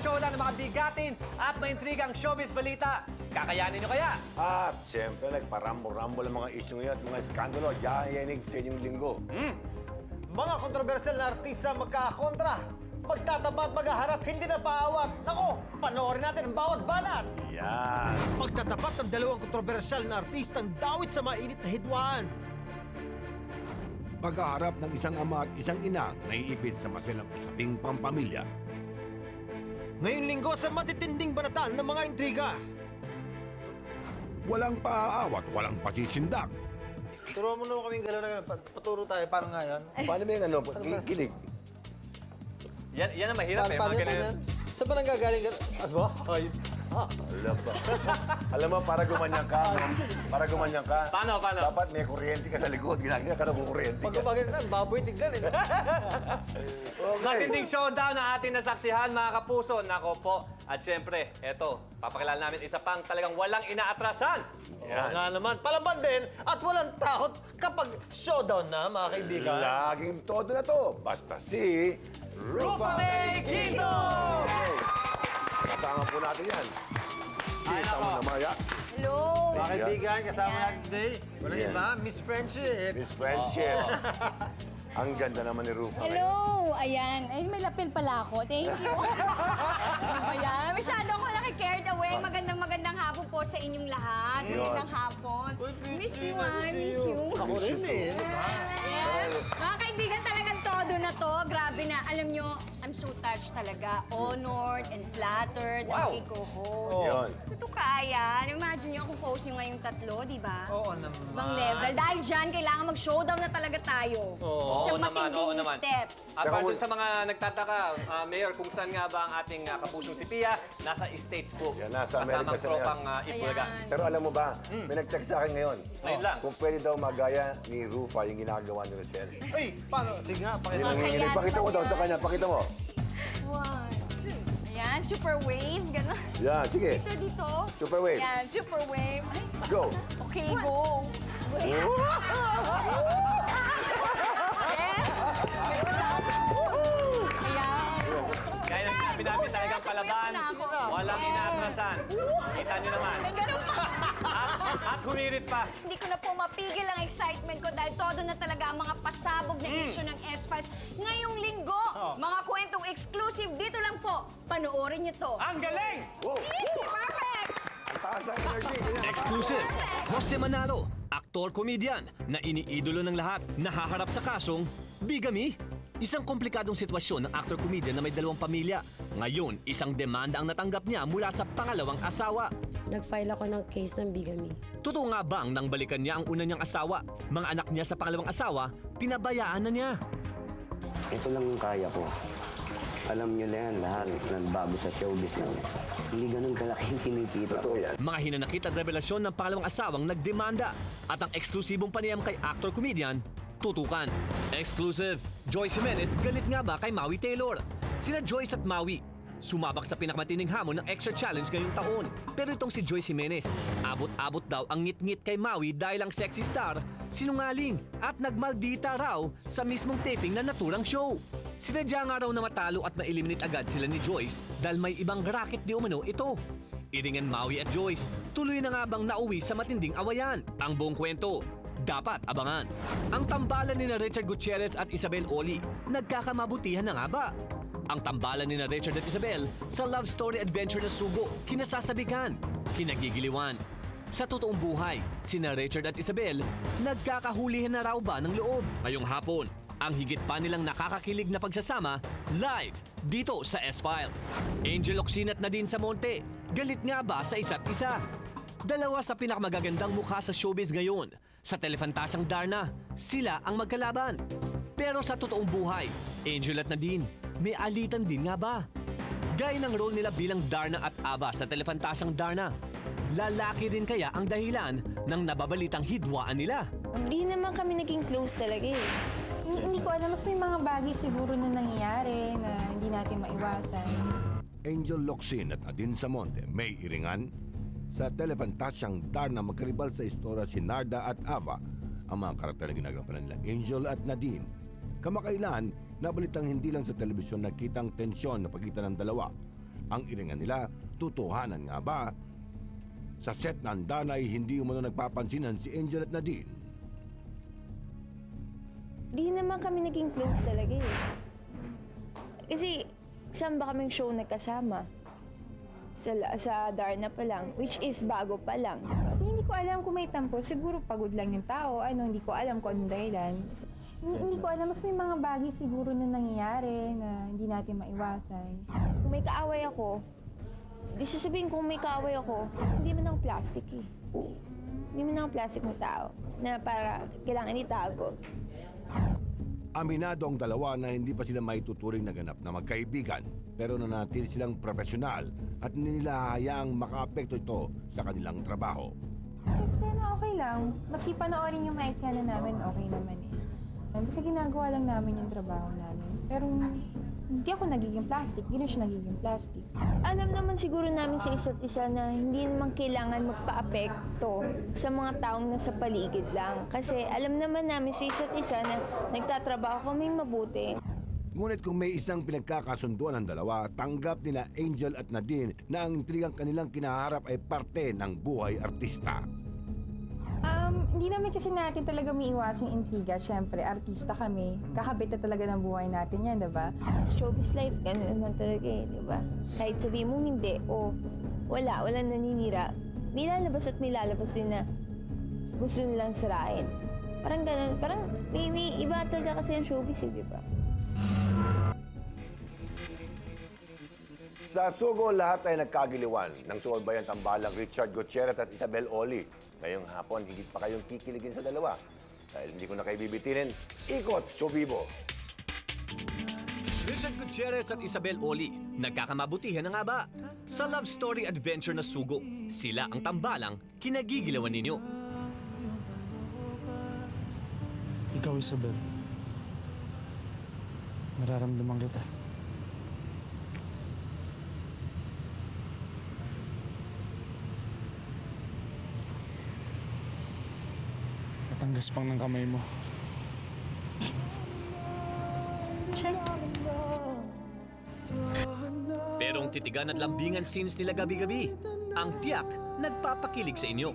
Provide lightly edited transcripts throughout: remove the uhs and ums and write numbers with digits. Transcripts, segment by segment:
showdown ng mga bigatin at maintrigang showbiz balita. Kakayanin nyo kaya? At siyempre, nagparambol-rambol ang mga isyu ngayon at mga skandalo. Yayanig sa inyong linggo. Mga kontrobersyal na artista magkakakontra. Magtatapat, maghaharap, hindi na paawat. Nako, panoorin natin ang bawat banat. Yan. Pagtatapat ng dalawang kontrobersyal na artistang dawit sa mainit na hidwaan. Pagkaharap ng isang ama at isang ina na iipit sa maselang usaping pampamilya. Ngayong linggo sa matitinding banatan ng mga intriga. Walang paaawat, walang pasisindak. Turo mo naman kaming galaw na paturo tayo, parang ngayon. Paano ba yung ano? Kilig. Yan ang mahirap mga ganun. Saan ba nanggagaling ka? Ano? Ay. Alam ba? Alam mo, para gumanyan ka, Paano? dapat may kuryente ka sa likod. Ginagawa ka na kung kuryente Pag ka. gumagin na, baboy tignan eh. Matinding showdown na ating nasaksihan, mga kapuso. Nako po. At syempre, eto, papakilala namin isa pang talagang walang inaatrasan. Oo nga naman, palaban din at walang takot kapag showdown na, mga kaibigan. Laging todo na to. Basta si... Rufa May Quinto! Okay. Kasama po natin yan. Ay, Kasama nako. naman yan. Hello! Mga kaibigan, kasama Ayan. natin today. Walang Yeah. iba, Miss Friendship. Miss Friendship. Ang ganda naman ni Rufa. Hello! Ayan. Ay, may lapel pala ako. Thank you. Ayan. Masyado ako naki-cared away. Magandang hapon po sa inyong lahat. Yun. Magandang hapon. Miss you, miss you. Ako rin eh. di ba? Yes. Mga kaibigan, talagang todo na to. Grabe na. Alam nyo, I'm so touched talaga. Honored and flattered. Wow. Ang co-host. Yun. Ito kaya. Imagine nyo kung host nyo ngayong tatlo, di ba? Oo naman. Ibang level. Dahil dyan, kailangan mag-showdown na talaga tayo. Oo. Sa Oo naman, matinding oo naman. steps. At Saka para dun wal- sa mga nagtataka, Mayor, kung saan nga ba ang ating kapusong si Pia, nasa States po. Yan, nasa Amerika Kasamang siya tropang Ayan. Itbulaga. Pero alam mo ba, may nag-text sa akin ngayon. Ngayon lang. Kung pwede daw magaya ni Rufa yung ginagawa ni Rochelle. Ay, paano? Sige nga, Yun pakita ang mo. Kaya hihiling. Pakita mo daw naman sa kanya. Pakita mo. One, two. Ayan, super wave. Ganon. Yan, sige. Dito, dito. Super wave. Ayan, super wave. Ay, Go. okay, go. Yes. Ayan. Kaya nagsabi namin talagang palaban, Na ako. walang inaatrasan. Kita nyo naman. Ay, ganun pa. At humirit pa. Hindi ko na po mapigil ang excitement ko dahil todo na talaga ang mga pasabog na issue ng S-Files. Ngayong linggo, mga kwentong exclusive dito lang po. Panoorin niyo to. Ang galing! Perfect! Taas ang energy. Ganyan. Exclusive! Jose Manalo, aktor-komedyan na iniidolo ng lahat, nahaharap sa kasong bigamy. Isang komplikadong sitwasyon ng aktor-komedyan na may dalawang pamilya. Ngayon, isang demanda ang natanggap niya mula sa pangalawang asawa. Nag-file ako ng case ng bigamy. Totoo nga bang nang balikan niya ang una niyang asawa, mga anak niya sa pangalawang asawa, pinabayaan na niya? Ito lang yung kaya ko. Alam niyo na yan, lahat ng bago sa showbiz lang. Hindi ganun kalaking kinikita Totoo ko. yan. Mga hinanakit at revelasyon ng pangalawang asawang nagdemanda at ang eksklusibong panayam kay aktor-komedyan, tutukan. Exclusive! Joyce Jimenez galit nga ba kay Maui Taylor? Sina Joyce at Maui sumabak sa pinakamatinding hamon ng extra challenge ngayong taon. Pero itong si Joyce Jimenez, abot-abot daw ang ngit-ngit kay Maui dahil ang sexy star, sinungaling at nagmaldita raw sa mismong taping na naturang show. Sinadya nga raw na matalo at ma-eliminate agad sila ni Joyce dahil may ibang racket di umano ito. Iringan Maui at Joyce, tuloy na nga bang nauwi sa matinding awayan? Ang buong kwento, dapat abangan. Ang tambalan ni na Richard Gutierrez at Isabel Oli, nagkakamabutihan na nga ba? Ang tambalan ni na Richard at Isabel sa love story adventure na sugo, kinasasabikan, kinagigiliwan. Sa totoong buhay, sina Richard at Isabel, nagkakahulihan na raw ba ng loob? Ngayong hapon, ang higit pa nilang nakakakilig na pagsasama, live, dito sa S-Files. Angel Locsin at Nadine Samonte, galit nga ba sa isa't isa? Dalawa sa pinakamagagandang mukha sa showbiz ngayon. Sa telefantasyang Darna, sila ang magkalaban. Pero sa totoong buhay, Angel at Nadine, may alitan din nga ba? Gaya ng role nila bilang Darna at Ava sa telefantasyang Darna. Lalaki rin kaya ang dahilan ng nababalitang hidwaan nila? Hindi naman kami naging close talaga eh. Hindi ko alam, mas may mga bagay siguro na nangyayari na hindi natin maiwasan. Angel Locsin at Nadine Samonte may iringan. Sa telefantasyang Darna magkaribal sa istorya si Narda at Ava, ang mga karakter na ginagampanan nila Angel at Nadine. Kamakailan, nabalitang hindi lang sa telebisyon nakitang tensyon na pagitan ng dalawa. Ang iringan nila, tutuhanan nga ba? Sa set ng Danay, hindi umano nagpapansinan si Angel at Nadine. Di naman kami naging close talaga eh. Kasi saan ba kaming show nagkasama? Sa Darna pa lang, which is bago pa lang. Hindi ko alam kung may tampo. Siguro pagod lang yung tao. Hindi ko alam kung anong dahilan. Hindi ko alam. Mas may mga bagay siguro na nangyayari na hindi natin maiwasan. Kung may kaaway ako, di sasabihin kung may kaaway ako, hindi man ako plastic eh. Hindi man ako plastic na tao na para kailangan itago. Aminado ang dalawa na hindi pa sila maituturing na ganap na magkaibigan, pero nanatili silang profesional at hindi nila hayaang makaapekto ito sa kanilang trabaho. Sa eksena, okay lang. Maski panoorin yung mga eksena namin, okay naman eh. Basta ginagawa lang namin yung trabaho namin. Pero hindi ako nagiging plastic, hindi na siya nagiging plastic. Alam naman siguro namin sa isa't isa na hindi naman kailangan magpa-apekto sa mga taong nasa paligid lang. Kasi alam naman namin sa isa't isa na nagtatrabaho kaming mabuti. Ngunit kung may isang pinagkakasunduan ng dalawa, tanggap nila Angel at Nadine na ang intrigang kanilang kinaharap ay parte ng buhay artista. Hindi namin kasi natin talaga may iwas yung intriga. Siyempre, artista kami. Kakabit na talaga ng buhay natin yan, diba? Showbiz life, gano'n naman talaga eh, diba? Kahit sabihin mo hindi, o walang naninira, may lalabas at may lalabas din na gusto nilang sirain. Parang gano'n, parang may iba talaga kasi yung showbiz eh, diba? Sa Sugo, lahat ay nagkagiliwan ng subayang tambalang Richard Gutierrez at Isabel Oli. Ngayong hapon, higit pa kayong kikiligin sa dalawa. Dahil hindi ko na kayo bibitinin, ikot, Showbibo! Richard Gutierrez at Isabel Oli, nagkakamabutihan na nga ba? Sa love story adventure na Sugo, sila ang tambalang kinagigilawan ninyo. Ikaw, Isabel. Nararamdaman kita. Matanggas pang ng kamay mo. Check. Pero ang titigan at lambingan scenes nila gabi-gabi, ang tiyak nagpapakilig sa inyo.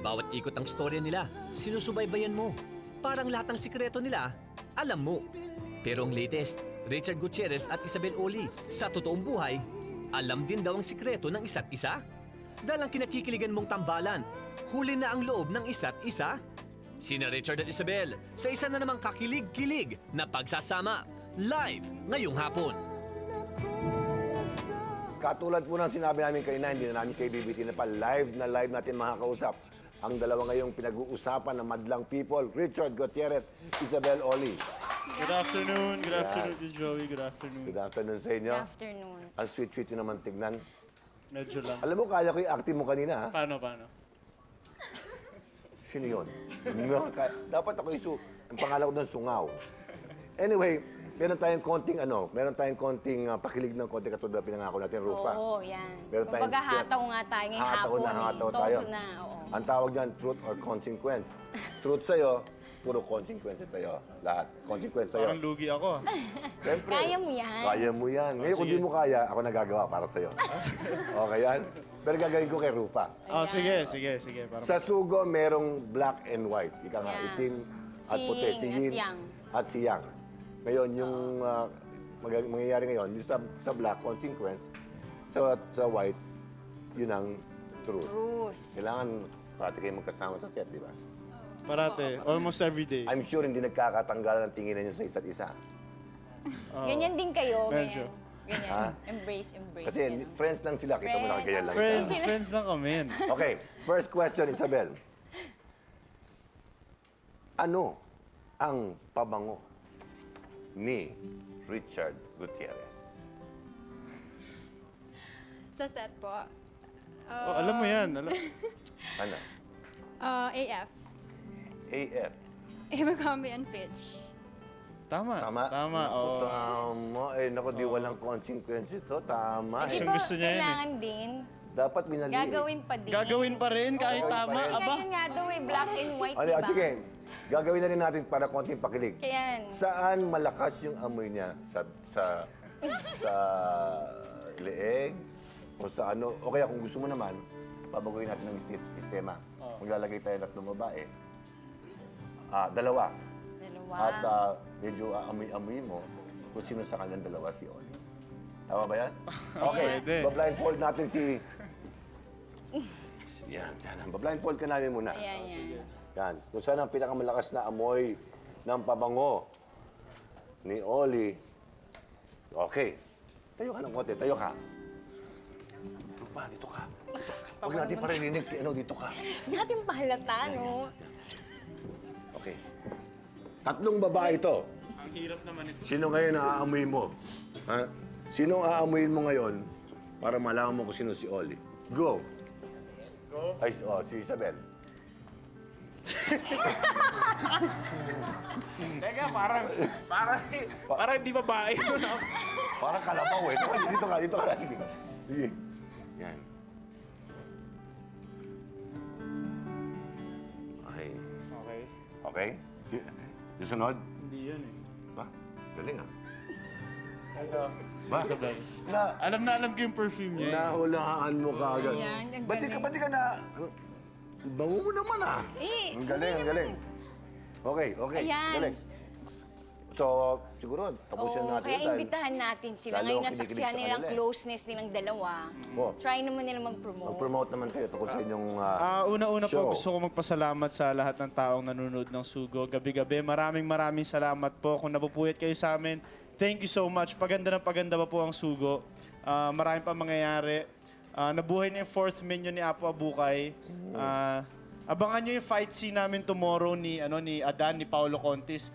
Bawat ikot ang storya nila, sinusubaybayan mo. Parang lahat ng sikreto nila, alam mo. Pero ang latest, Richard Gutierrez at Isabel Oli, sa totoong buhay, alam din daw ang sikreto ng isa't isa. Dahil ang kinakikiligan mong tambalan, huli na ang loob ng isa't isa. Sina Richard at Isabel, sa isa na namang kakilig-kilig na pagsasama, live ngayong hapon. Katulad po ng sinabi namin kanina, hindi na namin kayo bibitin na pa. Live na live natin makakausap. Ang dalawa ngayong pinag-uusapan ng madlang people, Richard Gutierrez, Isabel Oli. Good afternoon. Good afternoon to Joey. Good afternoon. Good afternoon sa inyo. Good afternoon. Ang sweet-sweet nyo naman tignan. Medyo lang. Alam mo, kaya ko yung acting mo kanina, ha? Paano? Sino yun? No, dapat ako ang pangalan ko doon, Sungaw. Anyway, meron tayong konting pakilig ng konti katulad na pinangako natin, Rufa. Oo, yan. Meron tayong- Kumbaga hataw nga tayo ngayong hapon. hataw Todo tayo. na, oo. Ang tawag dyan, truth or consequence. Truth sa'yo, puro consequences sa'yo. Lahat. Consequence sa'yo. Parang lugi ako. Siyempre. Kaya mo yan. Kaya mo yan. Ngayon, kung sige. di mo kaya, ako nagagawa para sa'yo. Okay yan? Pero gagawin ko kay Rufa. Sige. Para Sa Sugo, merong black and white. Ika nga, Yeah. itim at Si puti. Ying at Yin Yang. at si Yang. Ngayon, yung mangyayari ngayon, yung sa black, consequence. Sa white, yun ang truth. Truth. Kailangan parati kayo magkasama sa set, di ba? Parate. Almost every day. I'm sure hindi nagkakatanggalan ng tinginan nyo sa isa't isa. Ganyan din kayo. Medyo. Ganyan. Ha? Embrace. Kasi ganun. friends lang sila, kita mo Friends. nakaganyan lang. Friends lang kami. Okay, first question, Isabel. Ano ang pabango ni Richard Gutierrez? Sa set po, Alam mo yan. Ano? AF, AF. Abercrombie and Fitch. Tama. Tama? Oo. Tama. Naku, di walang consequence ito. Tama. Di Gustong ba gusto niya yun eh. kailangan din? Dapat binali. Gagawin pa din. Gagawin pa rin kahit Gagawin tama. pa rin. Kasi Aba. ngayon nga daw black and white, Ano, diba? sige. Gagawin na rin natin para konting pakilig. Kaya, Saan malakas yung amoy niya? Sa leeg? O sa ano, o kaya kung gusto mo naman, babaguhin natin ng sistema. Maglalagay tayo ng 3 babae. 2. Dalawa. At medyo amoy-amoy mo kung sino sa kanilang 2 si Oli. Tama ba yan? Okay, Pwede. ba-blindfold natin si... Yan. Ba-blindfold ka namin muna. Yan. Yan. Kung saan ang pinakamalakas na amoy ng pabango ni Oli. Okay. Tayo ka ng konti. Tayo ka. Pa, dito ka. Huwag natin paririnig. Dito ka. Natin pahalata, no? Okay. 3 babae ito. Ang hirap naman ito. Sino ngayon naaamoy mo? Ha? Sino ang aamoyin mo ngayon para malaman mo kung sino si Oli? Go. Go. Ay, si Isabel. Teka, parang hindi babae. Parang kalabaw eh. Dito ka na. Sige. Sige. Yan. Okay. Okay. Okay? Susunod? Hindi yun eh. Ba? Galing ah. Ito. Ba? Isabel. Na, Alam ko yung perfume niya. nahulaan mo ka agad. Yan, ang Ba't di ka na... Bango mo naman ah. Ang galing. Okay. Ayan. Galing. So, siguro, tapusin Oo, natin kaya dahil- imbitahan natin sila. lalo Ngayon ang kinikilig nasaksihan sa nilang kanila eh. closeness nilang dalawa. Oh. Try naman nila mag-promote. Mag-promote naman kayo tungkol sa inyong Una-una show. po, gusto ko magpasalamat sa lahat ng taong nanonood ng Sugo. Gabi-gabi, maraming salamat po. Kung napupuyat kayo sa amin, thank you so much. Paganda pa po ang Sugo. Maraming pa mangyayari. Nabuhay na yung 4th minion ni Apo Abukay. Abangan nyo yung fight scene namin tomorrow ni Adan, ni Paolo Contis.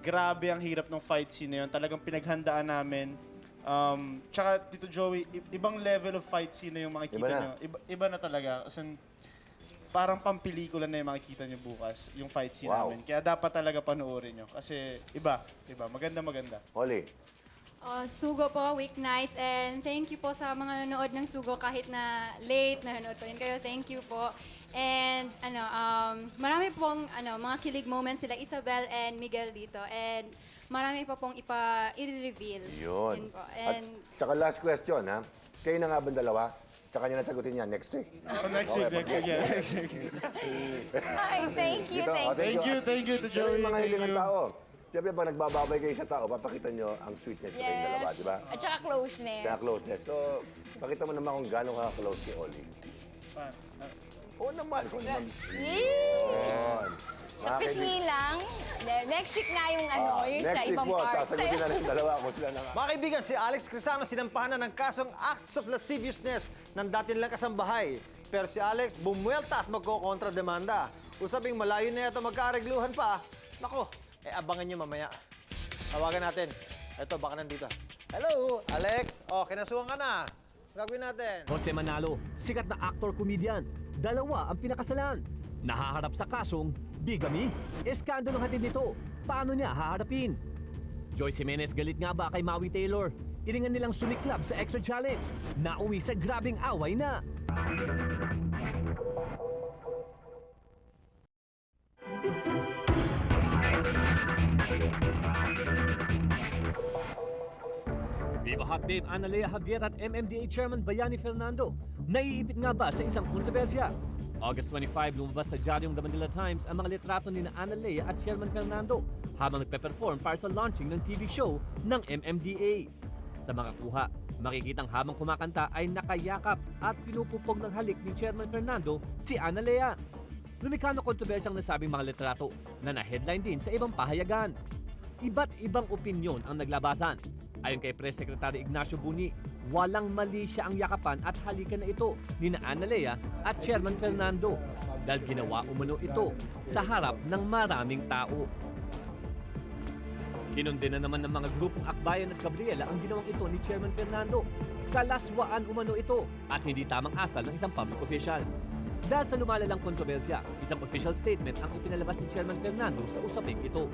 Grabe ang hirap ng fight scene na yun. Talagang pinaghandaan namin. Tsaka, Tito Joey, ibang level of fight scene na yung makikita Iba na. nyo. Iba na talaga. As in, parang pampelikula na yung makikita nyo bukas, yung fight scene Wow. namin. Kaya dapat talaga panoorin nyo. Kasi iba. Maganda. Oli, Sugo po, weeknights. And thank you po sa mga nanonood ng Sugo kahit na late, nanonood pa rin kayo. Thank you po. And marami pong mga kilig moments sila Isabel and Miguel dito. And marami pa pong i-reveal. yun. po. At And tsaka last question, ha? Kayo na nga ba 2? Tsaka nyo nasagutin yan next week. Next week. Ay, thank you. Thank you to Pero Joey. yung mga Thank hiling ng you. tao, siyempre pag nagbababay kayo sa tao, papakita nyo ang sweetness sa kayong dalawa, di ba? At saka closeness. Tsaka closeness. So, pakita mo naman kung gano'n ka close kay Oli. Oo naman. Kung naman. Yun. Sa pisngi lang. Next week nga yung yung sa Next week ibang po, part. sasagutin na ng dalawa kung sila na Mga kaibigan, si Alex Crisano sinampahan na ng kasong acts of lasciviousness ng dati nilang kasambahay. Pero si Alex bumuelta at magkokontrademanda. Usabing malayo na yata magkaaregluhan pa. Nako, abangan nyo mamaya. Tawagan natin. Eto, baka nandito. Hello, Alex. Kinasuhan ka na. Ang gagawin natin. Jose Manalo, sikat na actor-comedian. 2 ang pinakasalan. Nahaharap sa kasong bigamy. Eskandalong hatid nito. Paano niya haharapin? Joyce Jimenez galit nga ba kay Maui Taylor? Ilingan nilang sumiklab sa Extra Challenge. Nauwi sa grabing away na. Viva Hot Babe Analea Javier at MMDA Chairman Bayani Fernando. Naiipit nga ba sa isang kontrobersya? August 25, lumabas sa Diaryong The Manila Times ang mga litrato ni Analea at Chairman Fernando habang nagpe-perform para sa launching ng TV show ng MMDA. Sa mga kuha, makikitang habang kumakanta ay nakayakap at pinupupog ng halik ni Chairman Fernando si Analea. Lumikha ng kontrobersyang nasabing mga litrato na na-headline din sa ibang pahayagan. Iba't ibang opinyon ang naglabasan. Ayon kay Press Secretary Ignacio Buni, walang mali siya ang yakapan at halikan na ito ni Analea at Chairman Fernando dahil ginawa umano ito sa harap ng maraming tao. Kinundena naman ng mga grupong Akbayan at Gabriela ang ginawang ito ni Chairman Fernando. Kalaswaan umano ito at hindi tamang asal ng isang public official. Dahil sa lumalalang kontrobersya, isang official statement ang ipinalabas ni Chairman Fernando sa usaping ito.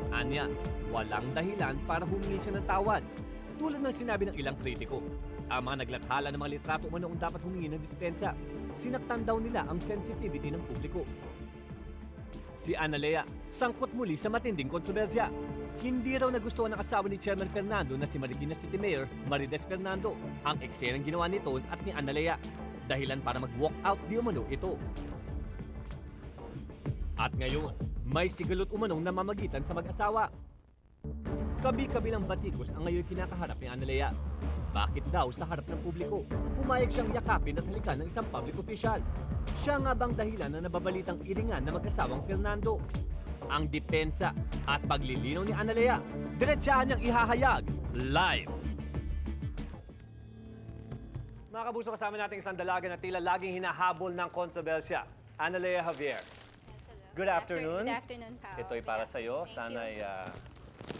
Anya, walang dahilan para humingi siya ng tawad. Tulad ng sinabi ng ilang kritiko, ang mga naglathala ng mga litrato umano ang dapat humingi ng dispensa. Sinaktan daw nila ang sensitivity ng publiko. Si Analea, sangkot muli sa matinding kontrobersya. Hindi raw nagustuhan ng asawa ni Chairman Fernando na si Marikina City Mayor Marites Fernando ang eksenang ginawa nito at ni Analea. Dahilan para mag-walk out di umano ito. At ngayon, may sigalot umanong namamagitan sa mag-asawa. Kabi-kabilang batikos ang ngayon kinakaharap ni Analea. Bakit daw sa harap ng publiko, pumayag siyang yakapin at halikan ng isang public official? Siya nga bang dahilan na nababalitang iringan na mag-asawang Fernando? Ang depensa at paglilinaw ni Analea, diretsahan niyang ihahayag live. Mga kapuso, kasama natin isang dalaga na tila laging hinahabol ng kontrobersya. Analea Javier. Good afternoon. Good afternoon, Pao. Ito'y para sa'yo. Sana'y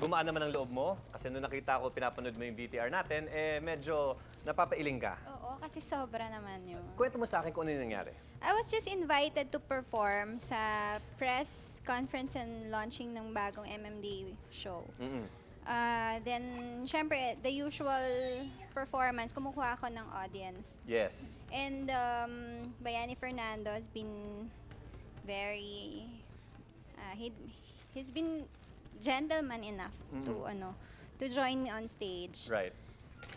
gumaan naman ang loob mo. Kasi nung nakita ko, pinapanood mo yung BTR natin, medyo napapailing ka. Oo, kasi sobra naman yun. Kwento mo sa akin kung ano yung nangyari. I was just invited to perform sa press conference and launching ng bagong MMD show. Then, syempre, the usual performance, kumukuha ako ng audience. Yes. And Bayani Fernando has been very, he's been gentleman enough to join me on stage. Right.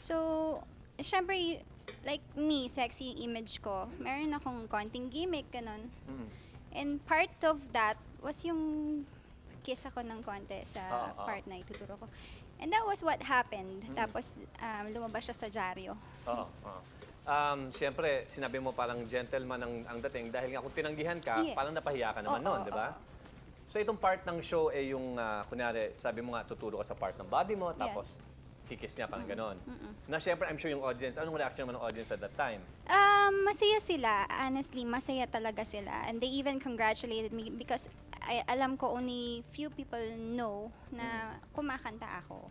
So, syempre, like me, sexy yung image ko, meron akong konting gimmick, ganun. And part of that was yung kiss ako ng konti sa part na ituturo ko. And that was what happened. Tapos, lumabas siya sa dyaryo. Siyempre, sinabi mo parang gentleman ang dating dahil nga kung tinanggihan ka, Yes. parang napahiya ka naman noon, di ba? So itong part ng show ay yung, kunyari, sabi mo nga, tuturo ka sa part ng body mo, tapos kikis niya, parang ganon. Na siyempre, I'm sure yung audience, anong reaction naman ng audience at that time? Masaya sila. Honestly, masaya talaga sila. And they even congratulated me because alam ko only few people know na kumakanta ako.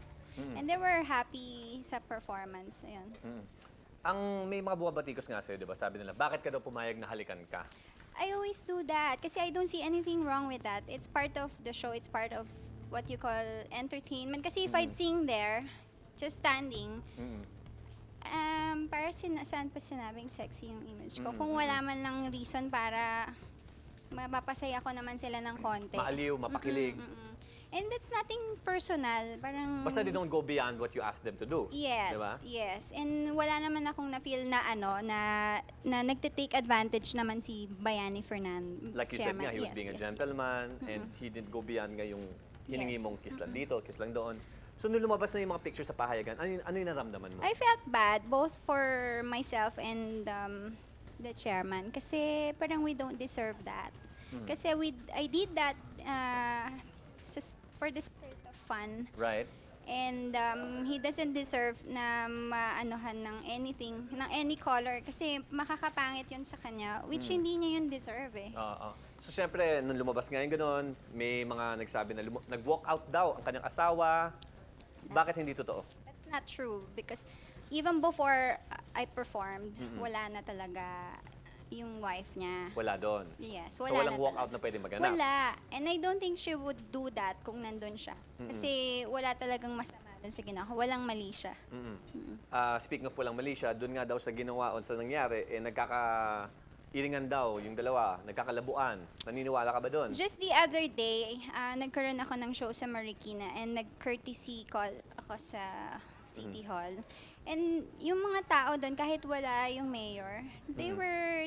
And they were happy sa performance. Ayun. Ang may mga bumabatikos nga sa'yo, di ba? Sabi nila, bakit ka daw pumayag na halikan ka? I always do that kasi I don't see anything wrong with that. It's part of the show. It's part of what you call entertainment. Kasi if I'd sing there, just standing, para saan pa sinabing sexy yung image ko? Kung wala man lang reason para mapapasaya ko naman sila ng konti. Maaliw, mapakilig. And that's nothing personal. Parang... Basta they don't go beyond what you ask them to do. Yes, Di ba? yes. And wala naman akong na-feel na na nagte-take advantage naman si Bayani Fernando. Like you said nga, he was Yes, being a yes, gentleman and he didn't go beyond nga yung hiningi Yes. mong kiss lang dito, kiss lang doon. So nung lumabas na yung mga pictures sa pahayagan, ano yung naramdaman mo? I felt bad both for myself and the chairman kasi parang we don't deserve that. Kasi I did that for the spirit of fun. Right. And he doesn't deserve na maanuhan ng anything, ng any color kasi makakapangit yun sa kanya, which hindi niya yun deserve eh. So syempre, nung lumabas nga yung gano'n, may mga nagsabi na nag-walk out daw ang kanyang asawa. Bakit hindi totoo? That's not true because even before I performed, wala na talaga yung wife niya. Wala doon. Yes, So wala walang na walk out talaga. na pwede maganap? Wala. And I don't think she would do that kung nandun siya. Kasi wala talagang masama dun sa ginawa. Walang mali siya. Speaking of walang mali siya, doon nga daw sa ginawa o sa nangyari, iringan daw yung dalawa, nagkakalabuan. Naniniwala ka ba doon? Just the other day, nagkaroon ako ng show sa Marikina and nag-courtesy call ako sa City Hall. And yung mga tao doon, kahit wala yung mayor, they were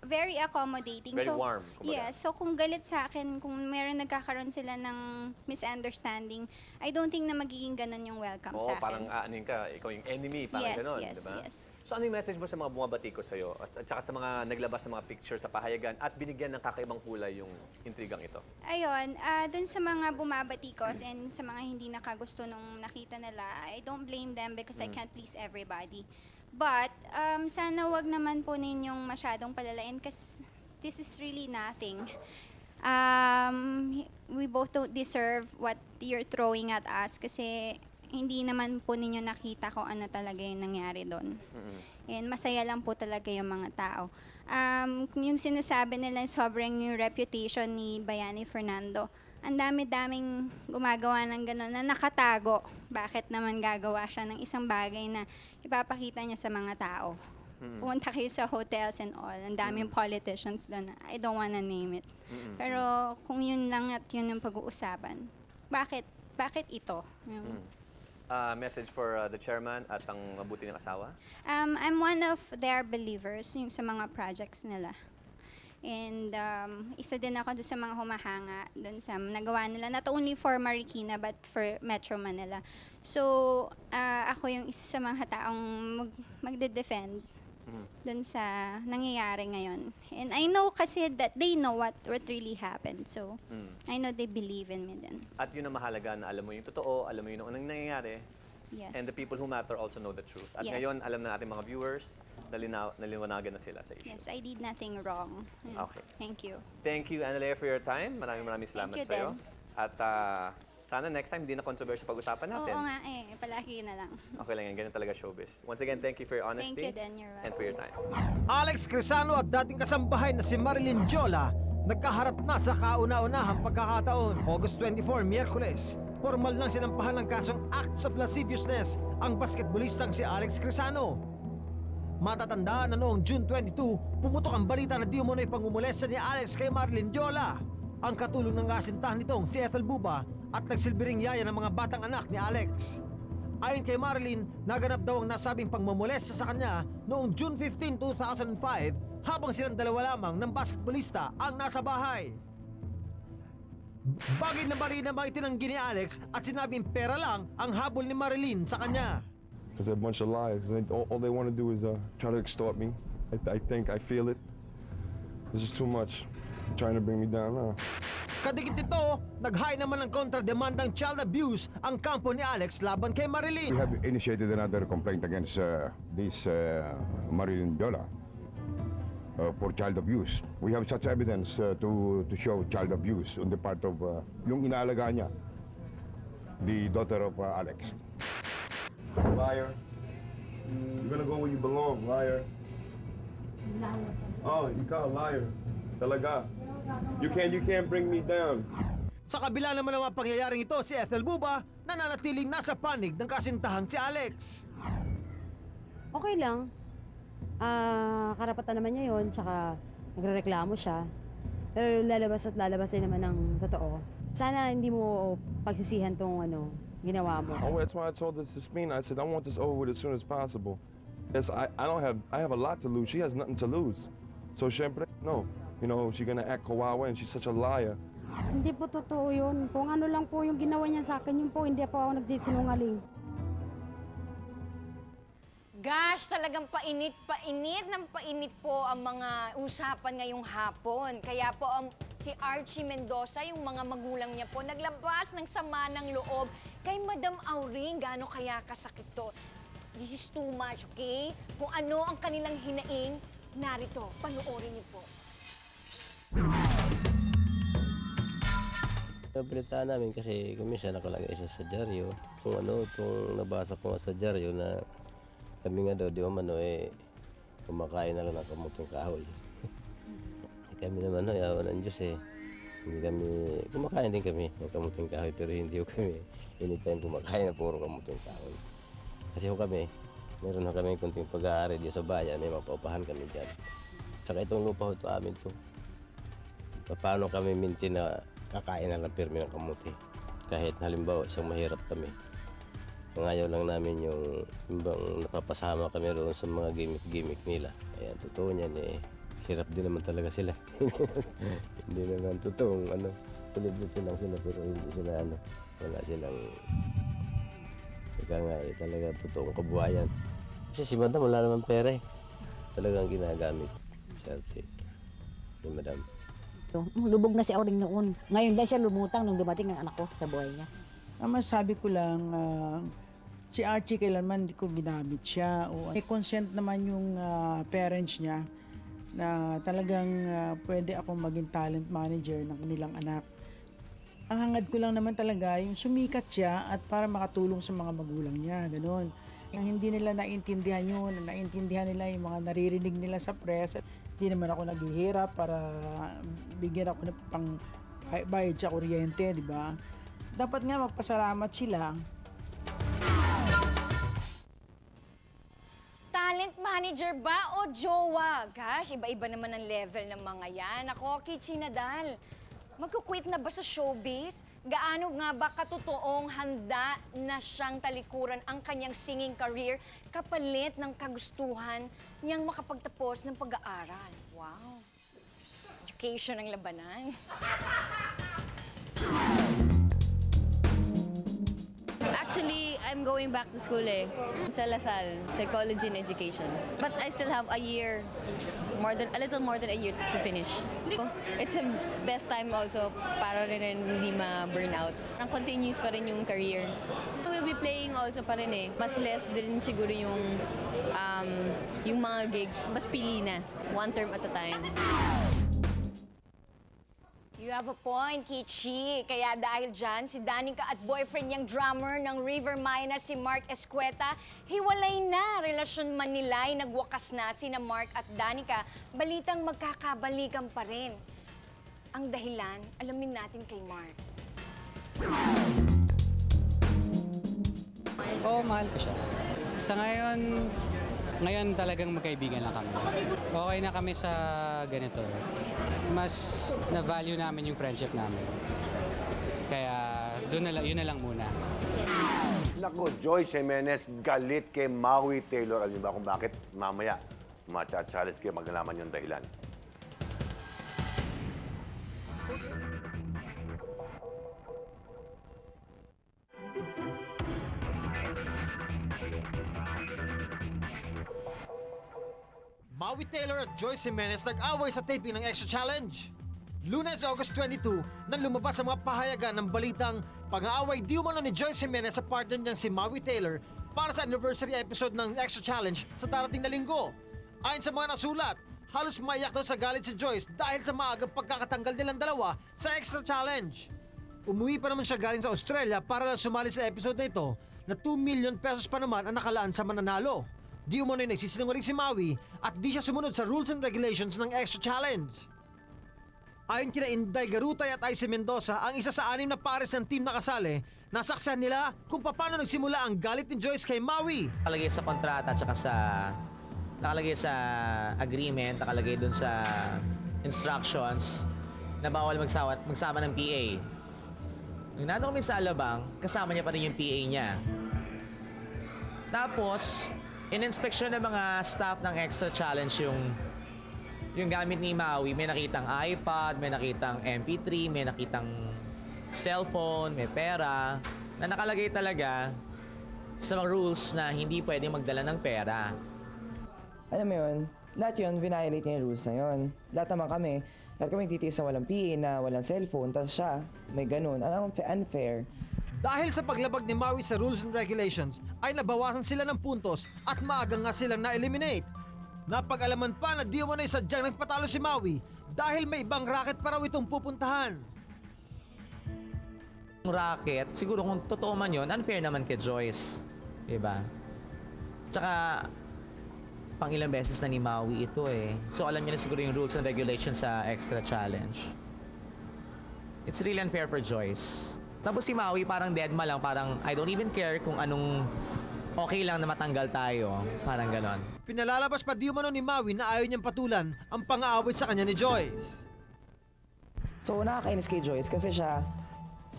very accommodating. Very warm, kumbaga. Yes, so kung galit sa akin, kung meron nagkakaroon sila ng misunderstanding, I don't think na magiging ganun yung welcome sa akin. Parang aanin ka, ikaw yung enemy, parang Yes, ganon, yes, di ba? yes. So ano yung message mo sa mga bumabatiko sa'yo at saka sa mga naglabas ng mga picture sa pahayagan at binigyan ng kakaibang kulay yung intrigang ito? Ayun, dun sa mga bumabatikos and sa mga hindi nakagusto nung nakita nila, I don't blame them because I can't please everybody. But, sana wag naman po ninyong masyadong palalain kasi this is really nothing. We both don't deserve what you're throwing at us kasi hindi naman po ninyo nakita kung ano talaga yung nangyari doon. And masaya lang po talaga yung mga tao. Yung sinasabi nila sobrang yung reputation ni Bayani Fernando, ang dami-daming gumagawa ng gano'n na nakatago. Bakit naman gagawa siya ng isang bagay na ipapakita niya sa mga tao? Pumunta kayo sa hotels and all. Ang daming politicians doon. I don't wanna name it. Pero kung yun lang at yun yung pag-uusapan, bakit ito? Message for the chairman at ang mabuti ng asawa? I'm one of their believers yung sa mga projects nila. And isa din ako doon sa mga humahanga doon sa nagawa nila, not only for Marikina but for Metro Manila. So, ako yung isa sa mga taong magde-defend doon sa nangyayari ngayon. And I know kasi that they know what really happened. So, I know they believe in me din. At yun ang mahalaga na alam mo yung totoo, alam mo yung anong nangyayari, Yes. and the people who matter also know the truth. At Yes. ngayon, alam na natin mga viewers, naliwanagan na sila sa issue. Yes, I did nothing wrong. Okay. Thank you. Thank you, Annalea, for your time. Maraming salamat Thank you sa'yo. din. At sana next time, hindi na controversial pag-usapan natin. Oo nga palagi na lang. Okay lang yan, ganyan talaga showbiz. Once again, thank you for your honesty. Thank you din, you're and for your time. Alex Crisano at dating kasambahay na si Marilyn Jola nagkaharap na sa kauna-unahang pagkakataon. August 24, Miyerkules. Formal nang sinampahan ng kasong acts of lasciviousness ang basketballistang si Alex Crisano. Matatandaan na noong June 22, pumutok ang balita na di umano'y pangumulesta ni Alex kay Marilyn Jola. Ang katulong ng kasintahan nitong si Ethel Buba at nagsilbing yaya ng mga batang anak ni Alex. Ayon kay Marilyn, naganap daw ang nasabing pangmumulesta sa kanya noong June 15, 2005 habang silang dalawa lamang ng basketballista ang nasa bahay. Bagay na bari na itinanggi ni Alex at sinabing pera lang ang habol ni Marilyn sa kanya. Because they're a bunch of liars. All they want to do is try to extort me. I think I feel it. This is too much. They're trying to bring me down now. Kadikit nito, nag-high naman ng kontrademandang child abuse ang kampo ni Alex laban kay Marilyn. We have initiated another complaint against this Marilyn Jola for child abuse. We have such evidence to show child abuse on the part of yung inaalaga niya, the daughter of Alex. Liar. You're gonna go where you belong, liar. Oh, you call a liar. Talaga. You can't bring me down. Sa kabila naman ng mga pangyayaring ito, si Ethel Buba nananatiling nasa panig ng kasintahang si Alex. Okay lang. Karapatan naman niya yun, tsaka nagrereklamo siya. Pero lalabas din naman ng totoo. Sana hindi mo pagsisihan tong ginawa mo. Oh, that's why I told this to Spina. I said I want this over with as soon as possible. Yes, I have a lot to lose. She has nothing to lose. So syempre, no. You know, she's gonna act kawawa and she's such a liar. Hindi po totoo yun. Kung ano lang po yung ginawa niya sa akin, yun po, hindi po ako nagsisinungaling. Gosh, talagang painit ng painit po ang mga usapan ngayong hapon. Kaya po si Archie Mendoza, yung mga magulang niya po, naglabas ng sama ng loob kay Madam Auring. Gaano kaya kasakit to? This is too much, okay? Kung ano ang kanilang hinaing, narito, panoorin niyo po. Napalitaan namin kasi kumisa nakalagay siya sa dyaryo. Kung nabasa ko sa dyaryo na kami nga daw, di umano kumakain na lang ng kamuting kahoy. Kami naman, yawan ng Diyos Hindi kami, kumakain din kami ng kamuting kahoy, pero hindi kami anytime kumakain na puro kamuting kahoy. Kasi kami, meron na kami kunting pag-aari dito sa bayan, may mapaupahan kami dyan. Saka itong lupa ito amin to. Paano kami minti na kakain na lang pirmi ng kamuti? Kahit halimbawa isang mahirap kami. Ngayon lang namin yung bang napapasama kami roon sa mga gimmick nila. Ayan, totoo niyan hirap din naman talaga sila. Hindi naman totoong tulid-lito lang sila pero hindi sila wala silang talaga totoong kabuhayan. Kasi si Madam wala naman pera talagang ginagamit siya ni Madam. Lubog na si Auring noon. Ngayon lang siya lumutang nung dumating ang anak ko sa buhay niya. Ang masabi ko lang, si Archie kailanman hindi ko ginamit siya. May consent naman yung parents niya na talagang pwede akong maging talent manager ng kanilang anak. Ang hangad ko lang naman talaga yung sumikat siya at para makatulong sa mga magulang niya, gano'n. Ang hindi nila naintindihan yun, naintindihan nila yung mga naririnig nila sa press. Hindi naman ako naghihirap para bigyan ako ng pang-bayad sa kuryente, di ba? Dapat nga magpasalamat sila. Talent Manager ba o jowa? Gosh, iba-iba naman ang level ng mga yan. Ako, Kichi Nadal, magkukwit na ba sa showbiz? Gaano nga ba katotoong handa na siyang talikuran ang kanyang singing career kapalit ng kagustuhan niyang makapagtapos ng pag-aaral? Wow. Education ang labanan. Actually, I'm going back to school sa LaSalle, Psychology and Education. But I still have a little more than a year to finish. It's the best time also para rin hindi ma-burn out. Ang continuous pa rin yung career. We'll be playing also pa rin Mas less din siguro yung mga gigs. Mas pili na. One term at a time. You have a point, Kichi. Kaya dahil dyan, si Danica at boyfriend niyang drummer ng River Maya si Mark Escueta, hiwalay na. Relasyon man nila ay nagwakas na sina Mark at Danica. Balitang magkakabalikan pa rin. Ang dahilan, alamin natin kay Mark. Oo, mahal ko siya. Sa ngayon talagang magkaibigan lang kami. Okay na kami sa ganito. Mas na-value namin yung friendship namin. Kaya yun na lang muna. Nako, Joyce Jimenez galit kay Maui Taylor. Alam niyo ba kung bakit? Mamaya, matcha-challenge kayo, maglalaman yung dahilan. Maui Taylor at Joyce Jimenez nag-away sa taping ng Extra Challenge. Lunes, August 22, nang lumabas ang mga pahayagan ng balitang pag-aaway di umano ni Joyce Jimenez sa partner niyang si Maui Taylor para sa anniversary episode ng Extra Challenge sa darating na linggo. Ayon sa mga nasulat, halos maiyak daw sa galit si Joyce dahil sa maagang pagkakatanggal nilang dalawa sa Extra Challenge. Umuwi pa naman siya galing sa Australia para lang sumali sa episode na ito na 2 million pesos pa naman ang nakalaan sa mananalo. Di umano'y nagsisinungaling si Maui at di siya sumunod sa rules and regulations ng Extra Challenge. Ayon kina Inday Garutay at Icy Mendoza, ang isa sa 6 na pares ng team na kasali, nasaksahan nila kung paano nagsimula ang galit ni Joyce kay Maui. Nakalagay sa kontrata at nakalagay sa agreement, nakalagay dun sa instructions na bawal magsama ng PA. Nung nandun kami sa Alabang, kasama niya pa rin yung PA niya. Tapos, in-inspection ng mga staff ng Extra Challenge yung gamit ni Maui. May nakitang iPad, may nakitang MP3, may nakitang cellphone, may pera, na nakalagay talaga sa mga rules na hindi pwedeng magdala ng pera. Alam mo yun, lahat yun, violate niya yung rules na yun. Lahat kami titiis na walang PA, na walang cellphone, tapos siya, may ganun. Alam mo, unfair. Dahil sa paglabag ni Maui sa rules and regulations, ay nabawasan sila ng puntos at maaga nga silang na-eliminate. Napag-alaman pa na di umano'y sadyang nagpatalo si Maui dahil may ibang racket pa raw itong pupuntahan. Yung racket, siguro kung totoo man yun, unfair naman kay Joyce. Diba? Tsaka, pang ilang beses na ni Maui ito So alam niya na siguro yung rules and regulations sa Extra Challenge. It's really unfair for Joyce. Tapos si Maui parang deadma lang, parang I don't even care kung anong okay lang na matanggal tayo. Parang ganon. Pinalalabas pa di umano ni Maui na ayaw niyang patulan ang pang-aaway sa kanya ni Joyce. So, nakakainis kay Joyce kasi siya,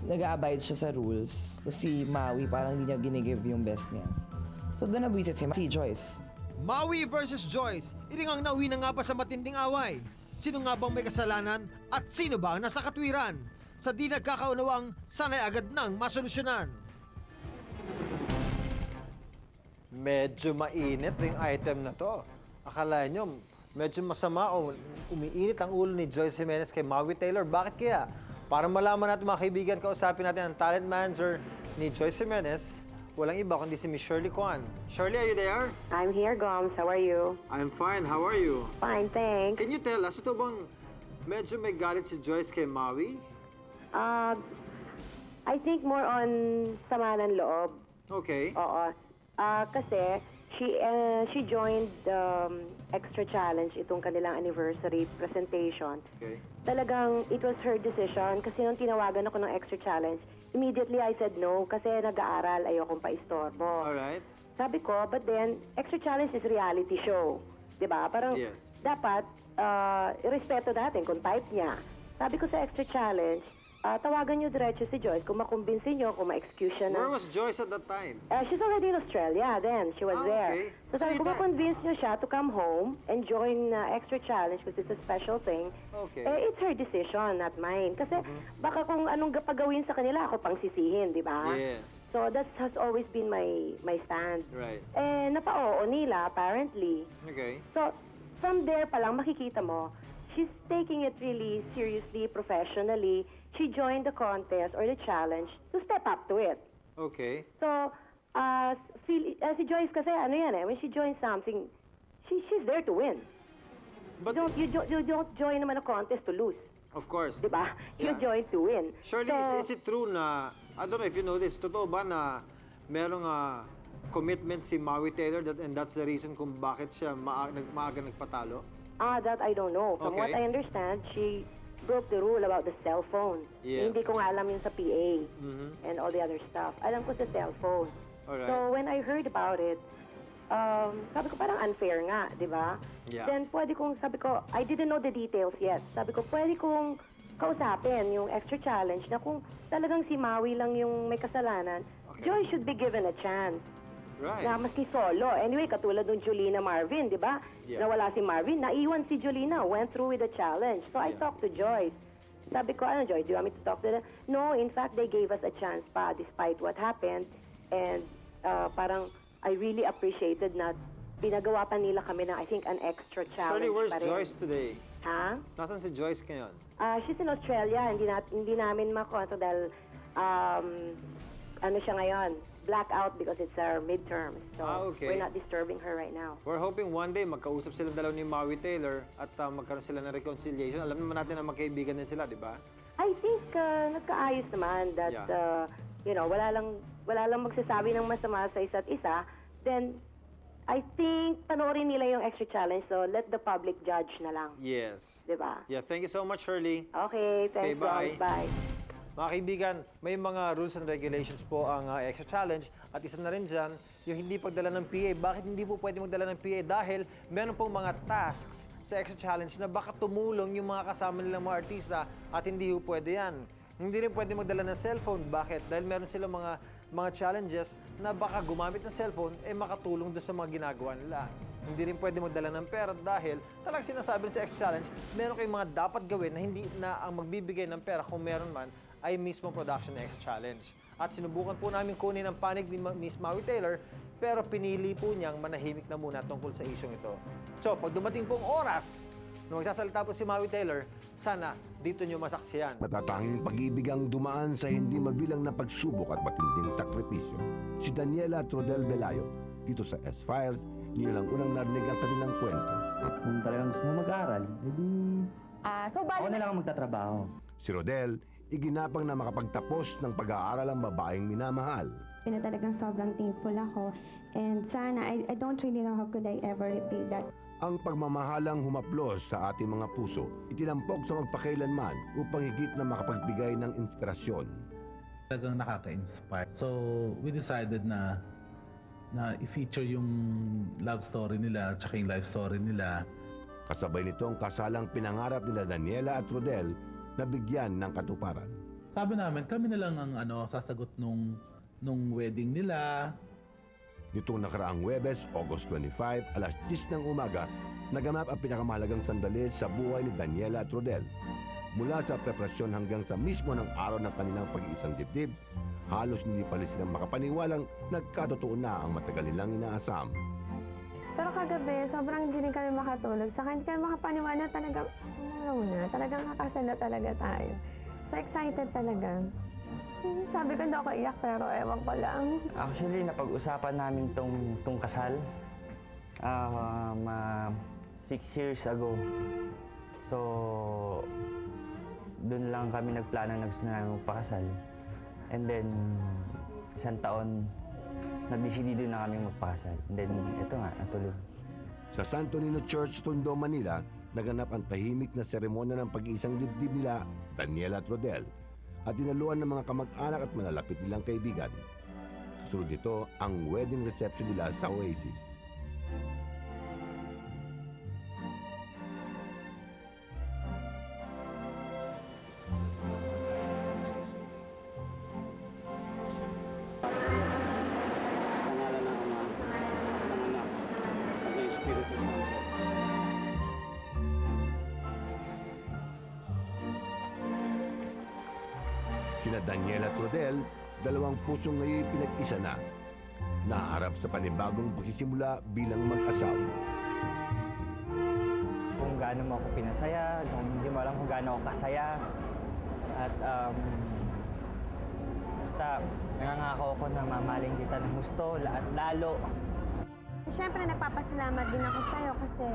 nag-a-abide siya sa rules. Si Maui parang hindi niya ginigive yung best niya. So, doon nabwisit si Joyce. Maui versus Joyce, iringang nauwi na nga ba sa matinding away? Sino nga bang may kasalanan at sino ba ang nasa katwiran? Sa di nagkakaunawang, sana'y agad nang masolusyonan. Medyo mainit yung item na to. Akala nyo, medyo masama o umiinit ang ulo ni Joyce Jimenez kay Maui Taylor. Bakit kaya? Para malaman natin mga kaibigan, kausapin natin ang talent manager ni Joyce Jimenez. Walang iba kundi si Miss Shirley Kwan. Shirley, are you there? I'm here, Goms. How are you? I'm fine. How are you? Fine, thanks. Can you tell us, ito bang medyo may galit si Joyce kay Maui? I think more on sama ng loob. Okay. Oo. Kasi she joined Extra Challenge, itong kanilang anniversary presentation. Okay. Talagang it was her decision kasi nung tinawagan ako ng Extra Challenge, immediately I said no kasi nag-aaral, ayokong paistorbo. Alright. Sabi ko, but then, Extra Challenge is reality show. Diba? Parang Yes. dapat, irespeto natin kung type niya. Sabi ko sa Extra Challenge, tawagan niyo diretso si Joyce kung makumbinsin niyo, kung ma-excuse siya na. Where was Joyce at that time? She's already in Australia then. She was there. Okay. So sabi ko, convince niyo siya to come home and join Extra Challenge because it's a special thing. Okay. It's her decision, not mine. Kasi baka kung anong pagawin sa kanila, ako pang sisihin, di ba? Yes. So that has always been my stand. Right. Napa-oo nila, apparently. Okay. So, from there pa lang, makikita mo, she's taking it really seriously, professionally. She joined the contest or the challenge to step up to it. Okay. So, si Joyce kasi, ano yan when she joins something, she's there to win. But you don't join naman a contest to lose. Of course. Diba? You Yeah. join to win. Shirley, So, is it true na, I don't know if you know this, totoo ba na merong commitment si Maui Taylor and that's the reason kung bakit siya maaga nagpatalo? that I don't know. From what Okay. I understand, she broke the rule about the cell phone. Yes. Hindi ko nga alam yun sa PA Mhm. and all the other stuff. Alam ko sa cell phone. Alright. So when I heard about it, sabi ko parang unfair nga, di ba? Yeah. Then sabi ko, I didn't know the details yet. Sabi ko, pwede kong kausapin yung Extra Challenge na kung talagang si Maui lang yung may kasalanan, Joy should be given a chance. Right. Na maski solo. Anyway, katulad ng Julina Marvin, di ba? Yeah. Nawala si Marvin, naiwan si Julina, went through with the challenge. So I talked to Joyce. Sabi ko, Joyce, do you want me to talk to them? No, in fact, they gave us a chance pa despite what happened. And parang I really appreciated na pinagawa pa nila kami na I think an extra challenge Shirley, where's pa rin. Joyce today? Ha? Nasaan si Joyce ngayon? She's in Australia. Hindi namin makonto dahil ano siya ngayon, blackout because it's our midterm. So Okay. we're not disturbing her right now. We're hoping one day magkausap silang dalaw ni Maui Taylor at magkaroon sila ng reconciliation. Alam naman natin na magkaibigan din sila, di ba? I think nagkaayos naman that Yeah. wala lang magsasabi ng masama sa isa't isa. Then I think panoorin nila yung Extra Challenge, so let the public judge na lang. Yes. Di ba? Yeah, thank you so much, Shirley. Okay, thanks, bye. Joyce. Bye. Mga kaibigan, may mga rules and regulations po ang Extra Challenge at isa na rin dyan, yung hindi pagdala ng PA. Bakit hindi po pwede magdala ng PA? Dahil meron pong mga tasks sa Extra Challenge na baka tumulong yung mga kasama nilang mga artista at hindi po pwede yan. Hindi rin pwede magdala ng cellphone. Bakit? Dahil meron silang mga challenges na baka gumamit ng cellphone makatulong doon sa mga ginagawa nila. Hindi rin pwede magdala ng pera dahil talagang sinasabi rin sa Extra Challenge, meron kayong mga dapat gawin na hindi na ang magbibigay ng pera kung meron man ay mismo production ng Extra Challenge. At sinubukan po namin kunin ang panig ni Miss Maui Taylor, pero pinili po niyang manahimik na muna tungkol sa isyong ito. So, pag dumating pong oras na magsasalita po si Maui Taylor, sana dito niyo masaksiyan. Matatanging pag-ibig ang dumaan sa hindi mabilang na pagsubok at matinding sakripisyo. Si Daniela Trudel Belayo, dito sa S-Files, nilang unang narinig ang kanilang kwento. Kung talagang gusto mo mag-aaral, edi ako na lang ang magtatrabaho. Si Rodel, iginapang na makapagtapos ng pag-aaral ang babaeng minamahal. Talagang sobrang thankful ako. And sana, I don't really know how could I ever repay that. Ang pagmamahalang humaplos sa ating mga puso, itinampok sa magpakailanman upang higit na makapagbigay ng inspirasyon. Talagang nakaka-inspire. So, we decided na i-feature yung love story nila at saka yung life story nila. Kasabay nito ang kasalang pinangarap nila Daniela at Rodel na bigyan ng katuparan. Sabi namin, kami na lang ang sasagot nung wedding nila. Nitong nakaraang Huwebes, August 25, alas 10 ng umaga, naganap ang pinakamahalagang sandali sa buhay ni Daniela at Rodel. Mula sa preparasyon hanggang sa mismo ng araw ng kanilang pag-iisang dibdib, halos hindi pa rin silang makapaniwalang nagkatotoo na ang matagal nilang inaasam. Pero kagabi, sobrang hindi rin kami makatulog. Saka hindi kami makapaniwala talaga, tumulaw na. Talagang kakasal na talaga tayo. So excited talaga. Sabi ko hindi ako iyak pero ewan ko lang. Actually, napag-usapan namin tong kasal 6 years ago. So, doon lang kami nagplano na gusto namin magpakasal. And then, isang taon, nag-decidido na kami magpakasal. And then, ito nga, natuloy. Sa Santo Niño Church, Tondo, Manila, naganap ang tahimik na seremonya ng pag-iisang dibdib nila, Daniela at Rodel, at dinaluan ng mga kamag-anak at malalapit nilang kaibigan. Kasunod nito ang wedding reception nila sa Oasis. Sina Daniela at Rodel, dalawang pusong ngayon pinag-isa na. Naharap sa panibagong pagsisimula bilang mag-asawa. Kung gaano mo ako pinasaya, hindi mo alam kung gaano ako kasaya. At basta nangangako ako na mamahalin kita ng gusto at lalo. Siyempre, nagpapasalamat din ako sa'yo kasi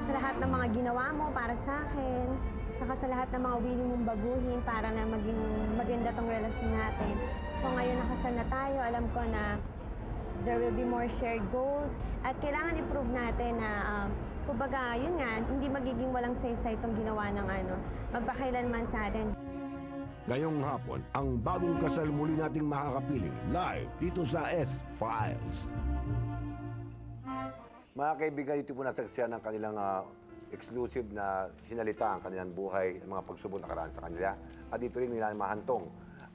sa lahat ng mga ginawa mo para sa akin, saka sa lahat ng mga willing mong baguhin para na maging maganda tong relasyon natin. So ngayon nakasal na tayo, alam ko na there will be more shared goals at kailangan i-prove natin na kumbaga, yun nga, hindi magiging walang saysay itong ginawa ng magpakailanman sa atin. Ngayong hapon, ang bagong kasal muli nating makakapiling live dito sa S-Files. Mga kaibigan, ito po nasaksiyan ng kanilang exclusive na sinalita ang kanilang buhay, ang mga pagsubok na karaan sa kanila. At dito rin nila mahantong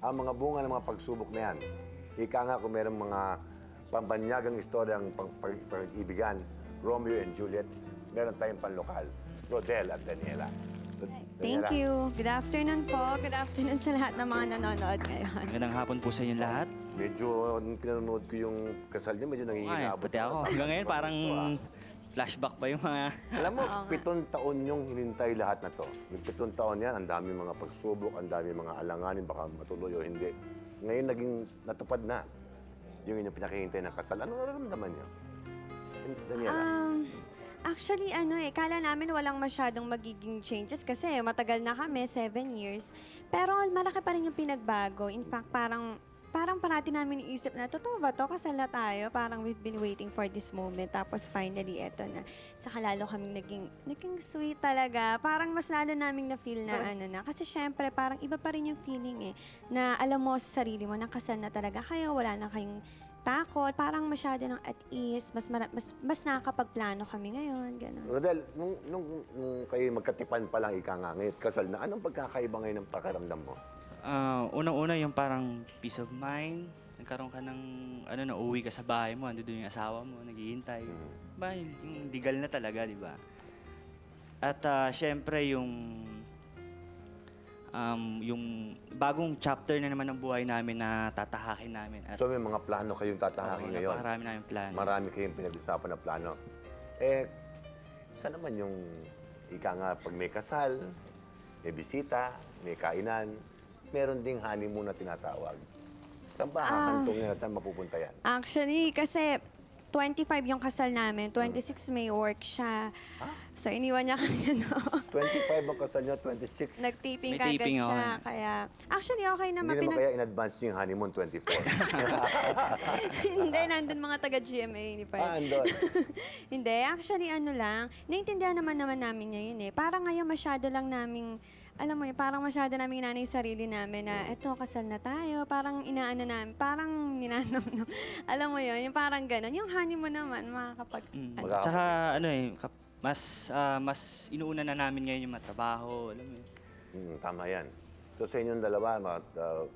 ang mga bunga ng mga pagsubok na yan. Ika nga kung mayroong mga pambanyagang istoryang pag-ibigan, Romeo and Juliet, meron tayong panlokal, Rodel at Daniela. Thank you. Good afternoon po. Good afternoon sa lahat ng mga nanonood ngayon. Magandang hapon po sa inyo lahat. Medyo, nung pinanonood ko yung kasal niya, medyo nanginginabot. Pati ako. Hanggang ngayon, parang flashback pa yung mga... Alam mo, 7 taon yung hinintay lahat na to. Yung 7 taon yan, ang dami mga pagsubok, ang dami mga alanganin, baka matuloy o hindi. Ngayon, naging natupad na yung inyong pinakihintay ng kasal. Ano nararamdaman niyo? Daniela? Actually, kala namin walang masyadong magiging changes kasi matagal na kami, 7 years. Pero malaki pa rin yung pinagbago. In fact, parang parati namin iisip na, totoo ba to? Kasal na tayo. Parang we've been waiting for this moment. Tapos finally, eto na. Saka lalo kaming naging sweet talaga. Parang mas lalo naming na-feel na na. Kasi syempre, parang iba pa rin yung feeling na alam mo sa sarili mo, na kasal na talaga kayo, wala na kayong takot, parang masyado ng at ease, mas nakakapagplano kami ngayon, gano'n. Rodel, nung kayo magkatipan pa lang ika nga ngayon, kasal na, anong pagkakaiba ngayon ng pakaramdam mo? Unang-una yung parang peace of mind. Nagkaroon ka ng, nauwi ka sa bahay mo, ando doon yung asawa mo, naghihintay. Ba, yung legal na talaga, di ba? At syempre yung bagong chapter na naman ng buhay namin na tatahakin namin. At So may mga plano kayong tatahakin ngayon? Marami namin plano. Marami kayong pinag-usapan na plano. Saan naman yung ika nga pag may kasal, may bisita, may kainan, meron ding honeymoon na tinatawag. Saan ba hahantong yan at saan mapupunta yan? Actually, kasi 25 yung kasal namin, 26 may work siya. So iniwan niya kami, 25 ang kasal niya, 26. Nag-taping May kagad taping, siya. Kaya, actually, okay naman. Hindi naman kaya in advance yung honeymoon 24. Hindi, nandun mga taga-GMA. Hindi pa yun. Andun. Hindi, actually, naiintindihan naman namin niya yun Parang ngayon masyado lang naming, alam mo yun, parang masyado namin inanay sarili namin na eto, kasal na tayo. Parang inaano namin, parang ninanam. Alam mo yun, yung parang gano'n. Yung honeymoon naman, makakapag... Tsaka mas inuuna na namin ngayon yung matrabaho, alam mo yun. Tama yan. So sa inyong dalawa,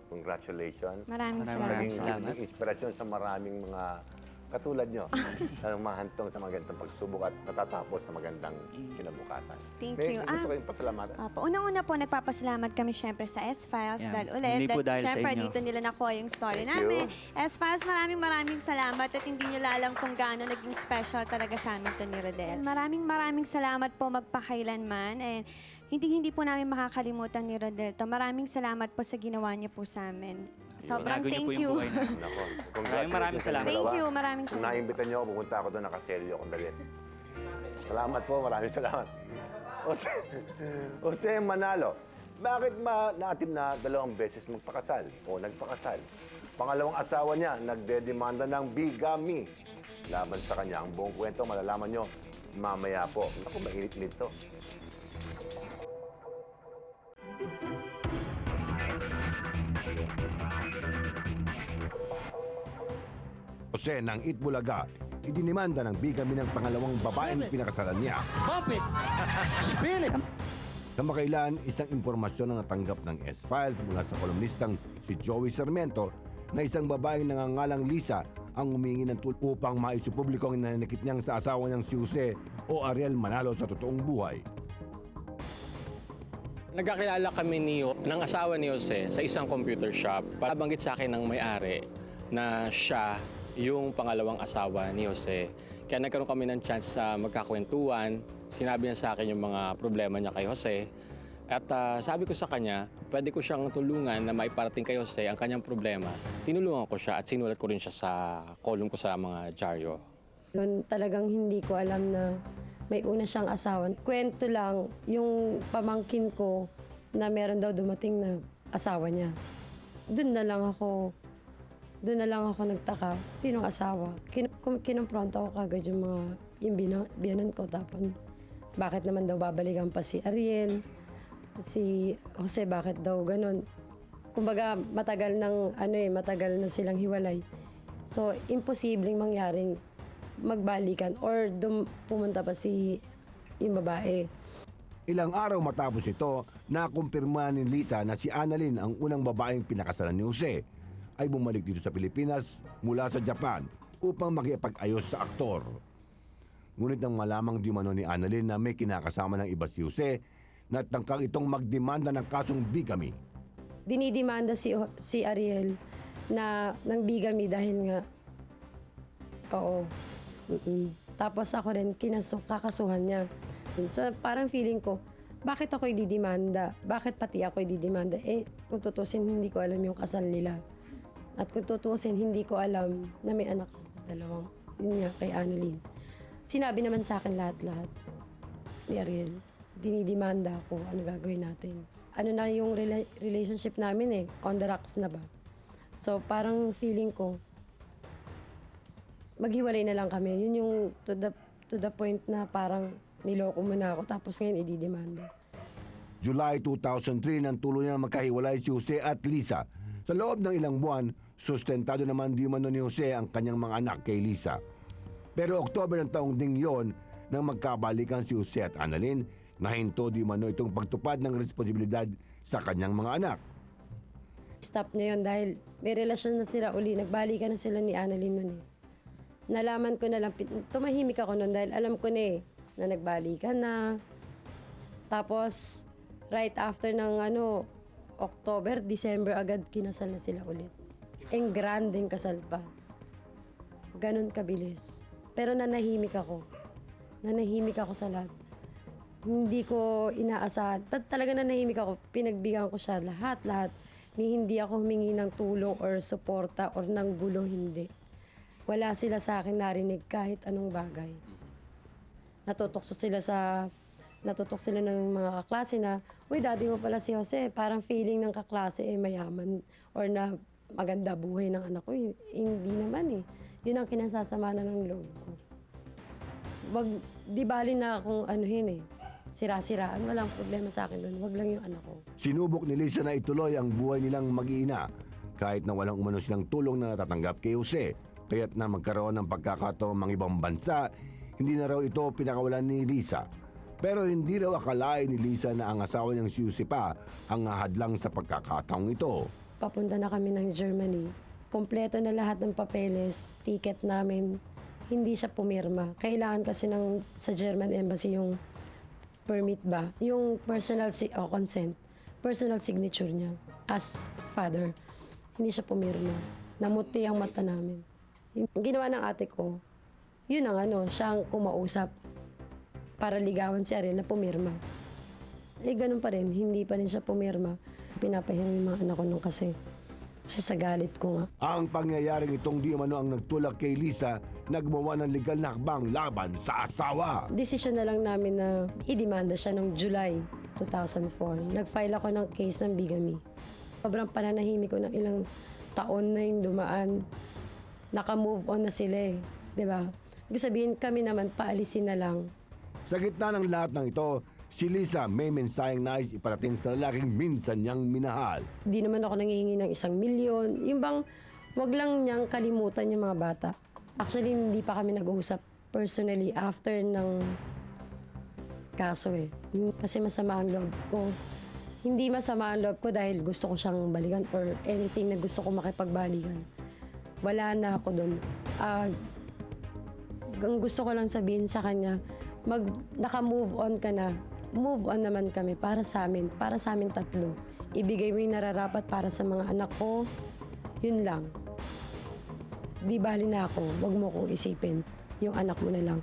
congratulations. Maraming salamat. Naging inspirasyon sa maraming mga katulad nyo na mahantong sa magandang pagsubok at natatapos sa magandang kinabukasan. Thank May you. gusto kayong pasalamatan? Unang-una po, nagpapasalamat kami syempre sa S-Files. Dahil ulit, Hindi po dahil sa syempre inyo. dito nila nakuha yung story Thank namin. you. S-Files, maraming salamat at hindi nyo alam kung gaano naging special talaga sa amin to ni Rodel. Maraming salamat po magpakailanman and hindi po namin makakalimutan ni Rodel to. Maraming salamat po sa ginawa niyo po sa amin. Sobrang Binago niyo po thank yung you. buhay namin. Nako, Maraming congratulations sa salamat. inyong Thank dalawa. you, maraming Kung salamat. naimbitan niyo ako, pupunta ako doon, nakaselyo akong dalit. Salamat po, maraming salamat. Jose Manalo, bakit naatim na 2 beses magpakasal o nagpakasal? Pangalawang asawa niya, nagdedemanda ng bigamy. Laban sa kanya, ang buong kwento malalaman niyo mamaya po. Naku, mainit-init to. Jose ng Itbulaga, idinimanda ng bigami ng pangalawang babaeng pinakasalan niya. Bump it! Spin it! Kamakailan, isang impormasyon na natanggap ng S-Files mula sa kolumnistang si Joey Sarmiento na isang babaeng nangangalang Lisa ang humingi ng tulong upang maisupubliko ang nananakit niyang sa asawa niyang si Jose o Ariel Manalo sa totoong buhay. Nagkakilala kami ng asawa ni Jose sa isang computer shop. Nabanggit sa akin ng may-ari na siya yung pangalawang asawa ni Jose. Kaya nagkaroon kami ng chance sa magkakwentuhan. Sinabi niya sa akin yung mga problema niya kay Jose. At sabi ko sa kanya, pwede ko siyang tulungan na maiparating kay Jose ang kanyang problema. Tinulungan ko siya at sinulat ko rin siya sa column ko sa mga dyaryo. Noon talagang hindi ko alam na may una siyang asawa. Kwento lang yung pamangkin ko na meron daw dumating na asawa niya. Doon na lang ako nagtaka. Sinong asawa? Kinumpronta ko kagad yung biyanan ko. Tapos, bakit naman daw babalikan pa si Ariel? Si Jose, bakit daw ganun? Kumbaga, matagal na silang hiwalay. So, imposibleng mangyaring magbalikan or pumunta pa yung babae. Ilang araw matapos ito, nakumpirma ni Lisa na si Annalyn ang unang babaeng pinakasalan ni Jose ay bumalik dito sa Pilipinas mula sa Japan upang makipag-ayos sa aktor. Ngunit nang malamang di mano ni Annalyn na may kinakasama ng iba si Jose, natangkang itong magdemanda ng kasong bigamy. Dinidemanda si Ariel ng bigamy dahil nga, oo. Tapos ako rin, kakasuhan niya. So parang feeling ko, bakit ako ididemanda? Bakit pati ako ididemanda? Kung tutusin, hindi ko alam yung kasal nila. At kung tutusin, hindi ko alam na may anak sa dalawang, yun nga, kay Annalyn. Sinabi naman sa akin lahat-lahat ni Ariel. Dinidemanda ako, ano gagawin natin? Ano na yung relationship namin on the rocks na ba? So parang feeling ko, maghiwalay na lang kami. Yun yung to the point na parang niloko mo na ako tapos ngayon ididemanda. July 2003 nang tuluyan na magkahiwalay si Jose at Lisa. Sa loob ng ilang buwan, sustentado naman di umano ni Jose ang kanyang mga anak kay Lisa. Pero October ng taong ding yon, nang magkabalikan si Jose at Annalyn, nahinto di umano itong pagtupad ng responsibilidad sa kanyang mga anak. Stop niya yun dahil may relasyon na sila uli. Nagbalikan na sila ni Annalyn nun Nalaman ko na lang, tumahimik ako nun dahil alam ko na na nagbalikan na. Tapos, right after ng October, December agad kinasal na sila ulit. Ang grandeng kasal pa. Ganon kabilis. Pero nanahimik ako. Nanahimik ako sa lahat. Hindi ko inaasahan. Talaga nanahimik ako. Pinagbigyan ko siya lahat-lahat. Hindi ako humingi ng tulong or suporta or ng gulo, hindi. Wala sila sa akin narinig kahit anong bagay. Natutokso sila ng mga kaklase na, uy, daddy mo pala si Jose. Parang feeling ng kaklase mayaman or na maganda buhay ng anak ko. Hindi naman Yun ang kinasasama na ng loob ko. Di bali na akong sira-siraan. Walang problema sa akin doon. Wag lang yung anak ko. Sinubok ni Lisa na ituloy ang buhay nilang mag-iina kahit na walang umano silang tulong na natatanggap kay Jose. Kaya't na magkaroon ng pagkakataon mga ibang bansa, hindi na raw ito pinakawalan ni Lisa. Pero hindi raw akalain ni Lisa na ang asawa niyang si Jose pa ang hadlang sa pagkakataong ito. Papunta na kami ng Germany. Kompleto na lahat ng papeles, ticket namin. Hindi siya pumirma. Kailangan kasi sa German Embassy yung permit ba? Yung personal consent. Personal signature niya as father. Hindi siya pumirma. Namuti ang mata namin. Yung ginawa ng ate ko, yun ang siyang kumausap para ligawan si Ariel na pumirma. Ganun pa rin, hindi pa rin siya pumirma. Pinapahiram yung mga anak ko nung kasi sa galit ko nga. Ang pangyayaring itong di umano ang nagtulak kay Lisa, nagmawa ng legal na hakbang laban sa asawa. Desisyon na lang namin na idemanda siya noong July 2004. Nag-file ako ng case ng bigamy. Sobrang pananahimik ko ng ilang taon na yung dumaan. Naka-move on na sila di ba? Ibig sabihin kami naman paalisin na lang. Sa gitna ng lahat ng ito, si Lisa may mensaheng nais iparating sa lalaking minsan niyang minahal. Di naman ako nangihingi ng 1 milyon. Yung bang, wag lang niyang kalimutan yung mga bata. Actually, hindi pa kami nag-uusap personally after ng kaso eh. Kasi masama ang loob ko. Hindi masama ang loob ko dahil gusto ko siyang balikan or anything na gusto ko makipagbalikan. Wala na ako doon. Ang gusto ko lang sabihin sa kanya, naka-move on ka na. Move on naman kami para sa amin tatlo. Ibigay mo yung nararapat para sa mga anak ko. Yun lang. Di bali na ako, wag mo kong isipin. Yung anak mo na lang.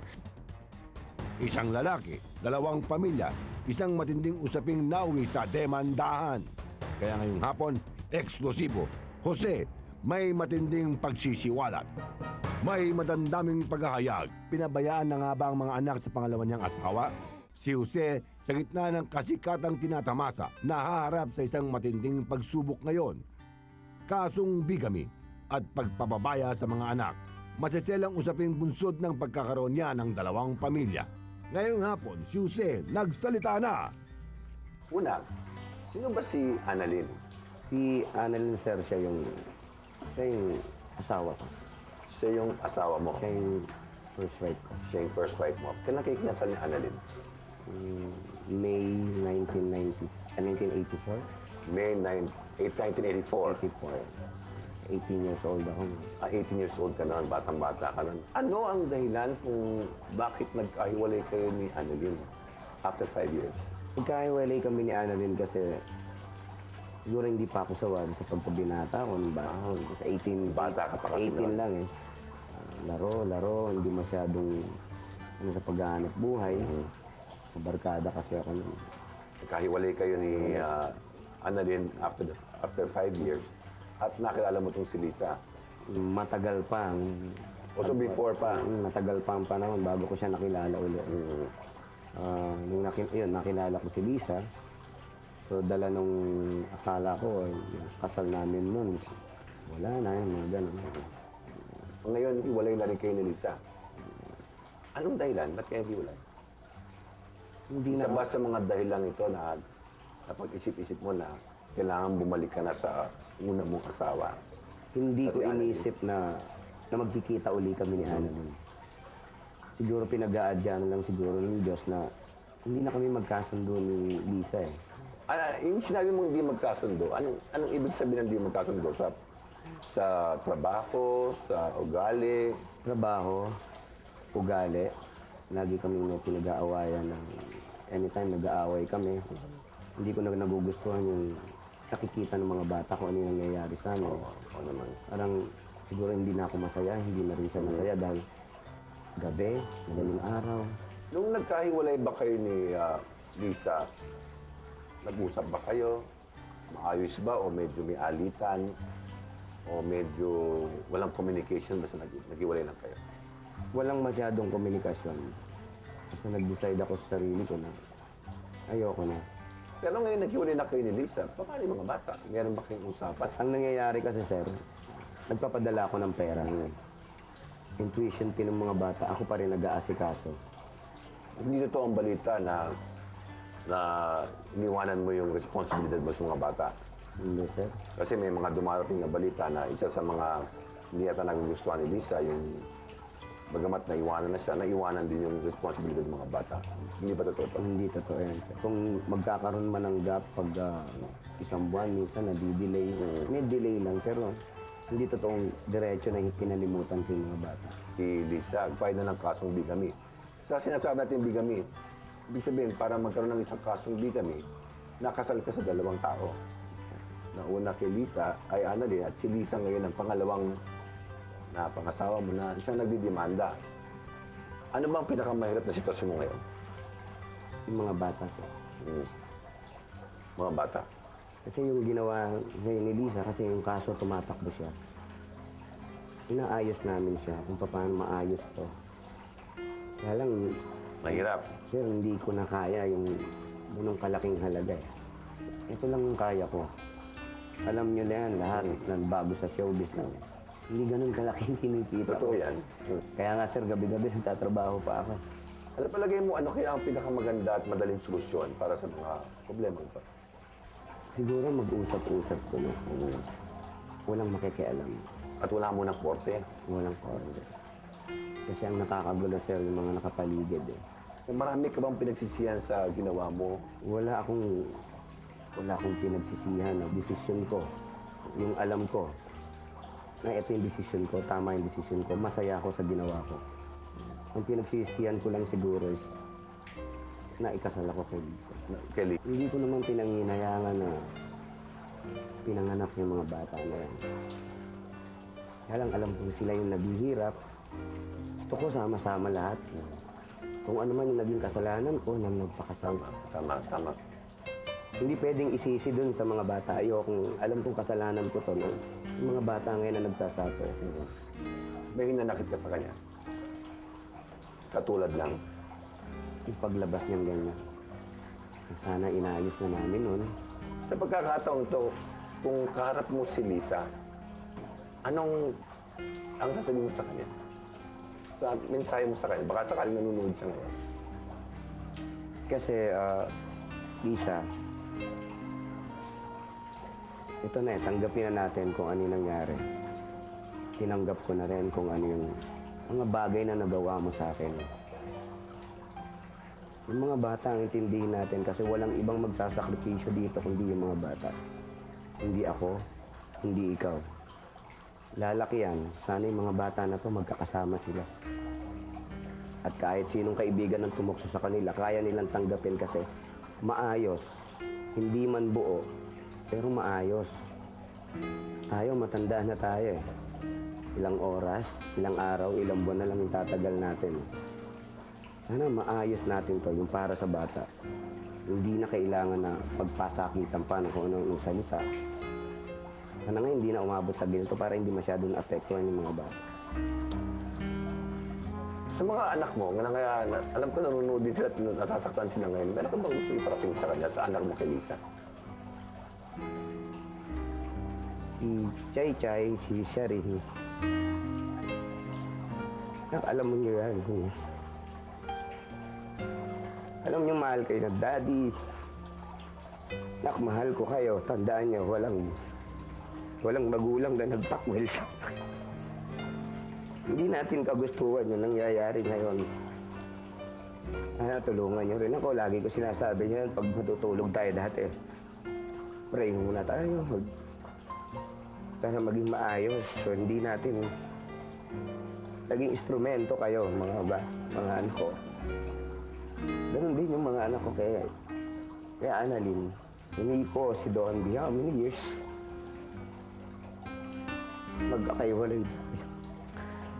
Isang lalaki, dalawang pamilya, isang matinding usaping nawi sa demandahan. Kaya ngayong hapon, eksklusibo. Jose, may matinding pagsisiwalat. May madandaming paghahayag. Pinabayaan na nga ba ang mga anak sa pangalawa niyang asawa? Si Jose, sa gitna ng kasikatang tinatamasa, nahaharap sa isang matinding pagsubok ngayon. Kasong bigamy at pagpababaya sa mga anak. Maseselang usaping bunsod ng pagkakaroon niya ng dalawang pamilya. Ngayong hapon, si Jose nagsalita na. Una, sino ba si Annalyn? Si Annalyn, sir, siya yung asawa ko. Siya yung asawa mo? Siya yung first wife ko. Siya yung first wife mo. Kailan kayo kinasal ni Annalyn? May 1984. May 1984? 18 years old ako. 18 years old ka noon, batang-bata ka noon. Ano ang dahilan kung bakit nagkahiwalay kayo ni Annalyn after 5 years? Nagkahiwalay kami ni Annalyn kasi siguro hindi pa ako sawan sa pagkabinata ko. Sa 18, bata ka pa kasi 18 lang eh. Laro, hindi masyadong sa paghahanap buhay. Sa barkada kasi ako nun. Nagkahiwalay kayo ni Annalyn after 5 years. At nakilala mo itong si Lisa? Matagal pa. So before pa? Matagal pa ang panahon bago ko siya nakilala ulit. Nung nakilala ko si Lisa, so dala nung akala ko, yung kasal namin nun, wala na yun, mga ganun. Ngayon, hiwalay na rin kayo ni Lisa. Anong dahilan? Ba't kayo hiwalay? Hindi Isa ba sa mga dahilan ito na napag-isip-isip mo na kailangan bumalik ka na sa una mong asawa? Hindi ko inisip na magkikita uli kami ni Annalyn. Siguro pinag-aadyanan lang siguro ng Diyos na hindi na kami magkasundo ni Lisa eh. Yung sinabi mong hindi magkasundo, anong ibig sabihin ng hindi magkasundo? Sa trabaho, sa ugali? Trabaho, ugali. Lagi kami may pinag-aawayan ng anytime nag-aaway kami. Hindi ko na nagugustuhan yung nakikita ng mga bata kung ano yung nangyayari sa amin. Oo naman. Parang siguro hindi na ako masaya, hindi na rin siya masaya dahil gabi, madaling araw. Nung nagkahiwalay ba kayo ni Lisa, nag-usap ba kayo? Maayos ba o medyo may alitan? O medyo walang communication basta naghiwalay lang kayo? Walang masyadong komunikasyon. Kasi nag-decide ako sa sarili ko na ayoko na. Pero ngayon naghiwalay na kayo ni Lisa, paano yung mga bata? Meron ba kayong usapan? Ang nangyayari kasi, sir, nagpapadala ako ng pera ngayon. Yung tuition fee ng mga bata, ako pa rin nag-aasikaso. Hindi totoo ang balita na iniwanan mo yung responsibilidad mo sa mga bata. Hindi, sir. Kasi may mga dumarating na balita na isa sa mga hindi yata nagugustuhan ni Lisa, yung bagamat naiwanan na siya, naiwanan din yung responsibilidad ng mga bata. Hindi ba totoo ito? Hindi totoo yan, sir. Kung magkakaroon man ng gap pag isang buwan, minsan nadi-delay. May delay lang, pero hindi totoong diretso na pinalimutan ko yung mga bata. Si Lisa, file na ng kasong bigamy. Sa sinasabi natin bigamy, ibig sabihin, para magkaroon ng isang kasong bigamy, nakasal ka sa dalawang tao. Nauna kay Lisa ay Annalyn at si Lisa ngayon ang pangalawang na pangasawa mo na siyang nagdidemanda. Ano bang pinakamahirap na sitwasyon mo ngayon? Yung mga bata, sir. Mga bata? Kasi yung ginawa ngayon ni Lisa, kasi yung kaso tumatakbo siya. Inaayos namin siya kung paano maayos to. Kaya lang, mahirap. Sir, hindi ko na kaya yung ganong kalaking halaga eh. Ito lang yung kaya ko. Alam niyo na yan, lahat ng bago sa showbiz lang. Hindi ganun kalaking kinikita. Totoo yan. Kaya nga, sir, gabi-gabi nagtatrabaho pa ako. Ano palagay mo, ano kaya ang pinakamaganda at madaling solusyon para sa mga problema ito? Siguro mag-usap-usap ko na. Walang makikialam. At wala mo ng korte? Walang korte. Kasi ang nakakagulo, sir, yung mga nakapaligid eh. Marami ka bang pinagsisihan sa ginawa mo? Wala akong pinagsisihan. Desisyon ko, yung alam ko, na ito yung desisyon ko, tama yung desisyon ko, masaya ako sa ginawa ko. Ang pinagsisihan ko lang siguro is na ikasal ako kay Lisa. Kelly? Hindi ko naman pinanginayangan na pinanganak yung mga bata na yan. Kaya lang alam ko sila yung naghihirap. Gusto ko sama-sama lahat. Kung ano man yung naging kasalanan ko nang nagpakasal. Tama. Hindi pwedeng isisi dun sa mga bata. Ayokong, alam kong kasalanan ko to. No? Yung mga bata ngayon na nagsasuffer. May hinanakit ka sa kanya? Katulad lang? Yung paglabas niyang ganyan. Sana inayos na namin nun. Sa pagkakataong to, kung kaharap mo si Lisa, anong ang sasabihin mo sa kanya? Sa mensahe mo sa kanya? Baka sakaling nanonood siya ngayon. Kasi, Lisa, ito na tanggapin na natin kung ano yung nangyari. Tinanggap ko na rin kung ano yung mga bagay na nagawa mo sa akin. Yung mga bata ang intindihin natin kasi walang ibang magsasakripisyo dito kundi yung mga bata. Hindi ako, hindi ikaw. Lalaki yan, sana yung mga bata na to magkakasama sila. At kahit sinong kaibigan ng tumukso sa kanila, kaya nilang tanggapin kasi maayos. Hindi man buo, pero maayos. Tayo, matandaan na tayo eh. Ilang oras, ilang araw, ilang buwan na lang yung tatagal natin. Sana maayos natin to, yung para sa bata. Hindi na kailangan na pagpasakitan pa ng kung anong salita. Sana nga hindi na umabot sa ganito para hindi masyadong apektuhan yung mga bata. Sa mga anak mo, alam ko nanonood din sila at nasasaktan sila ngayon. Meron ka bang gusto iparating sa kanya, sa anak mo kay Lisa? Si Chay Chay, si Sherry. Alam mo niyo yan. Alam niyo, mahal kayo na daddy. Nak, mahal ko kayo. Tandaan niyo, walang magulang na nagtakwil sa Hindi natin kagustuhan yung nangyayari ngayon. Sana tulungan niyo rin ako. Lagi ko sinasabi niyo pag matutulog tayo dati. Pray muna tayo. Sana maging maayos. So, hindi natin naging instrumento kayo, mga anak ko. Ganun din yung mga anak ko kaya Annalyn. Hindi po si Don B. How many years? Magkakaiwalay tayo.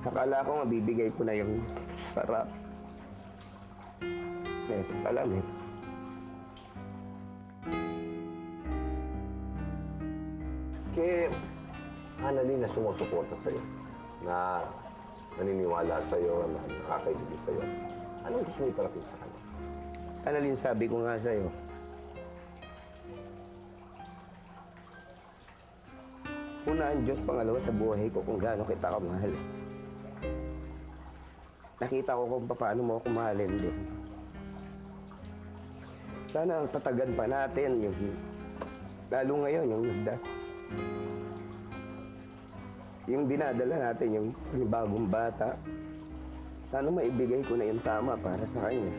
Akala ko mabibigay ko na yung sarap. Ito pala, Kay Annalyn na sumusuporta sa'yo, na naniniwala sa'yo, na nakakaibig sa'yo. Anong gusto mo iparating sa kanya? Annalyn, sabi ko nga sa'yo, una ang Diyos, pangalawa sa buhay ko kung gaano kita kamahal. Nakita ko kung paano mo ako mahalin din. Sana tatagan pa natin yung, lalo ngayon, yung dinadala natin, yung bagong bata. Sana maibigay ko na yung tama para sa kanya.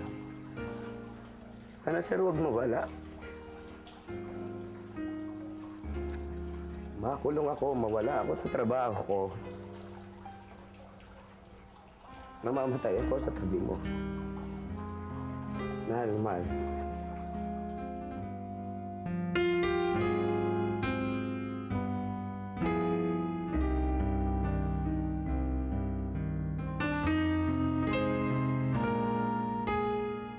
Sana, sir, huwag mawala. Makulong ako, mawala ako sa trabaho ko. Mamamatay ako sa tabi mo. Mahal.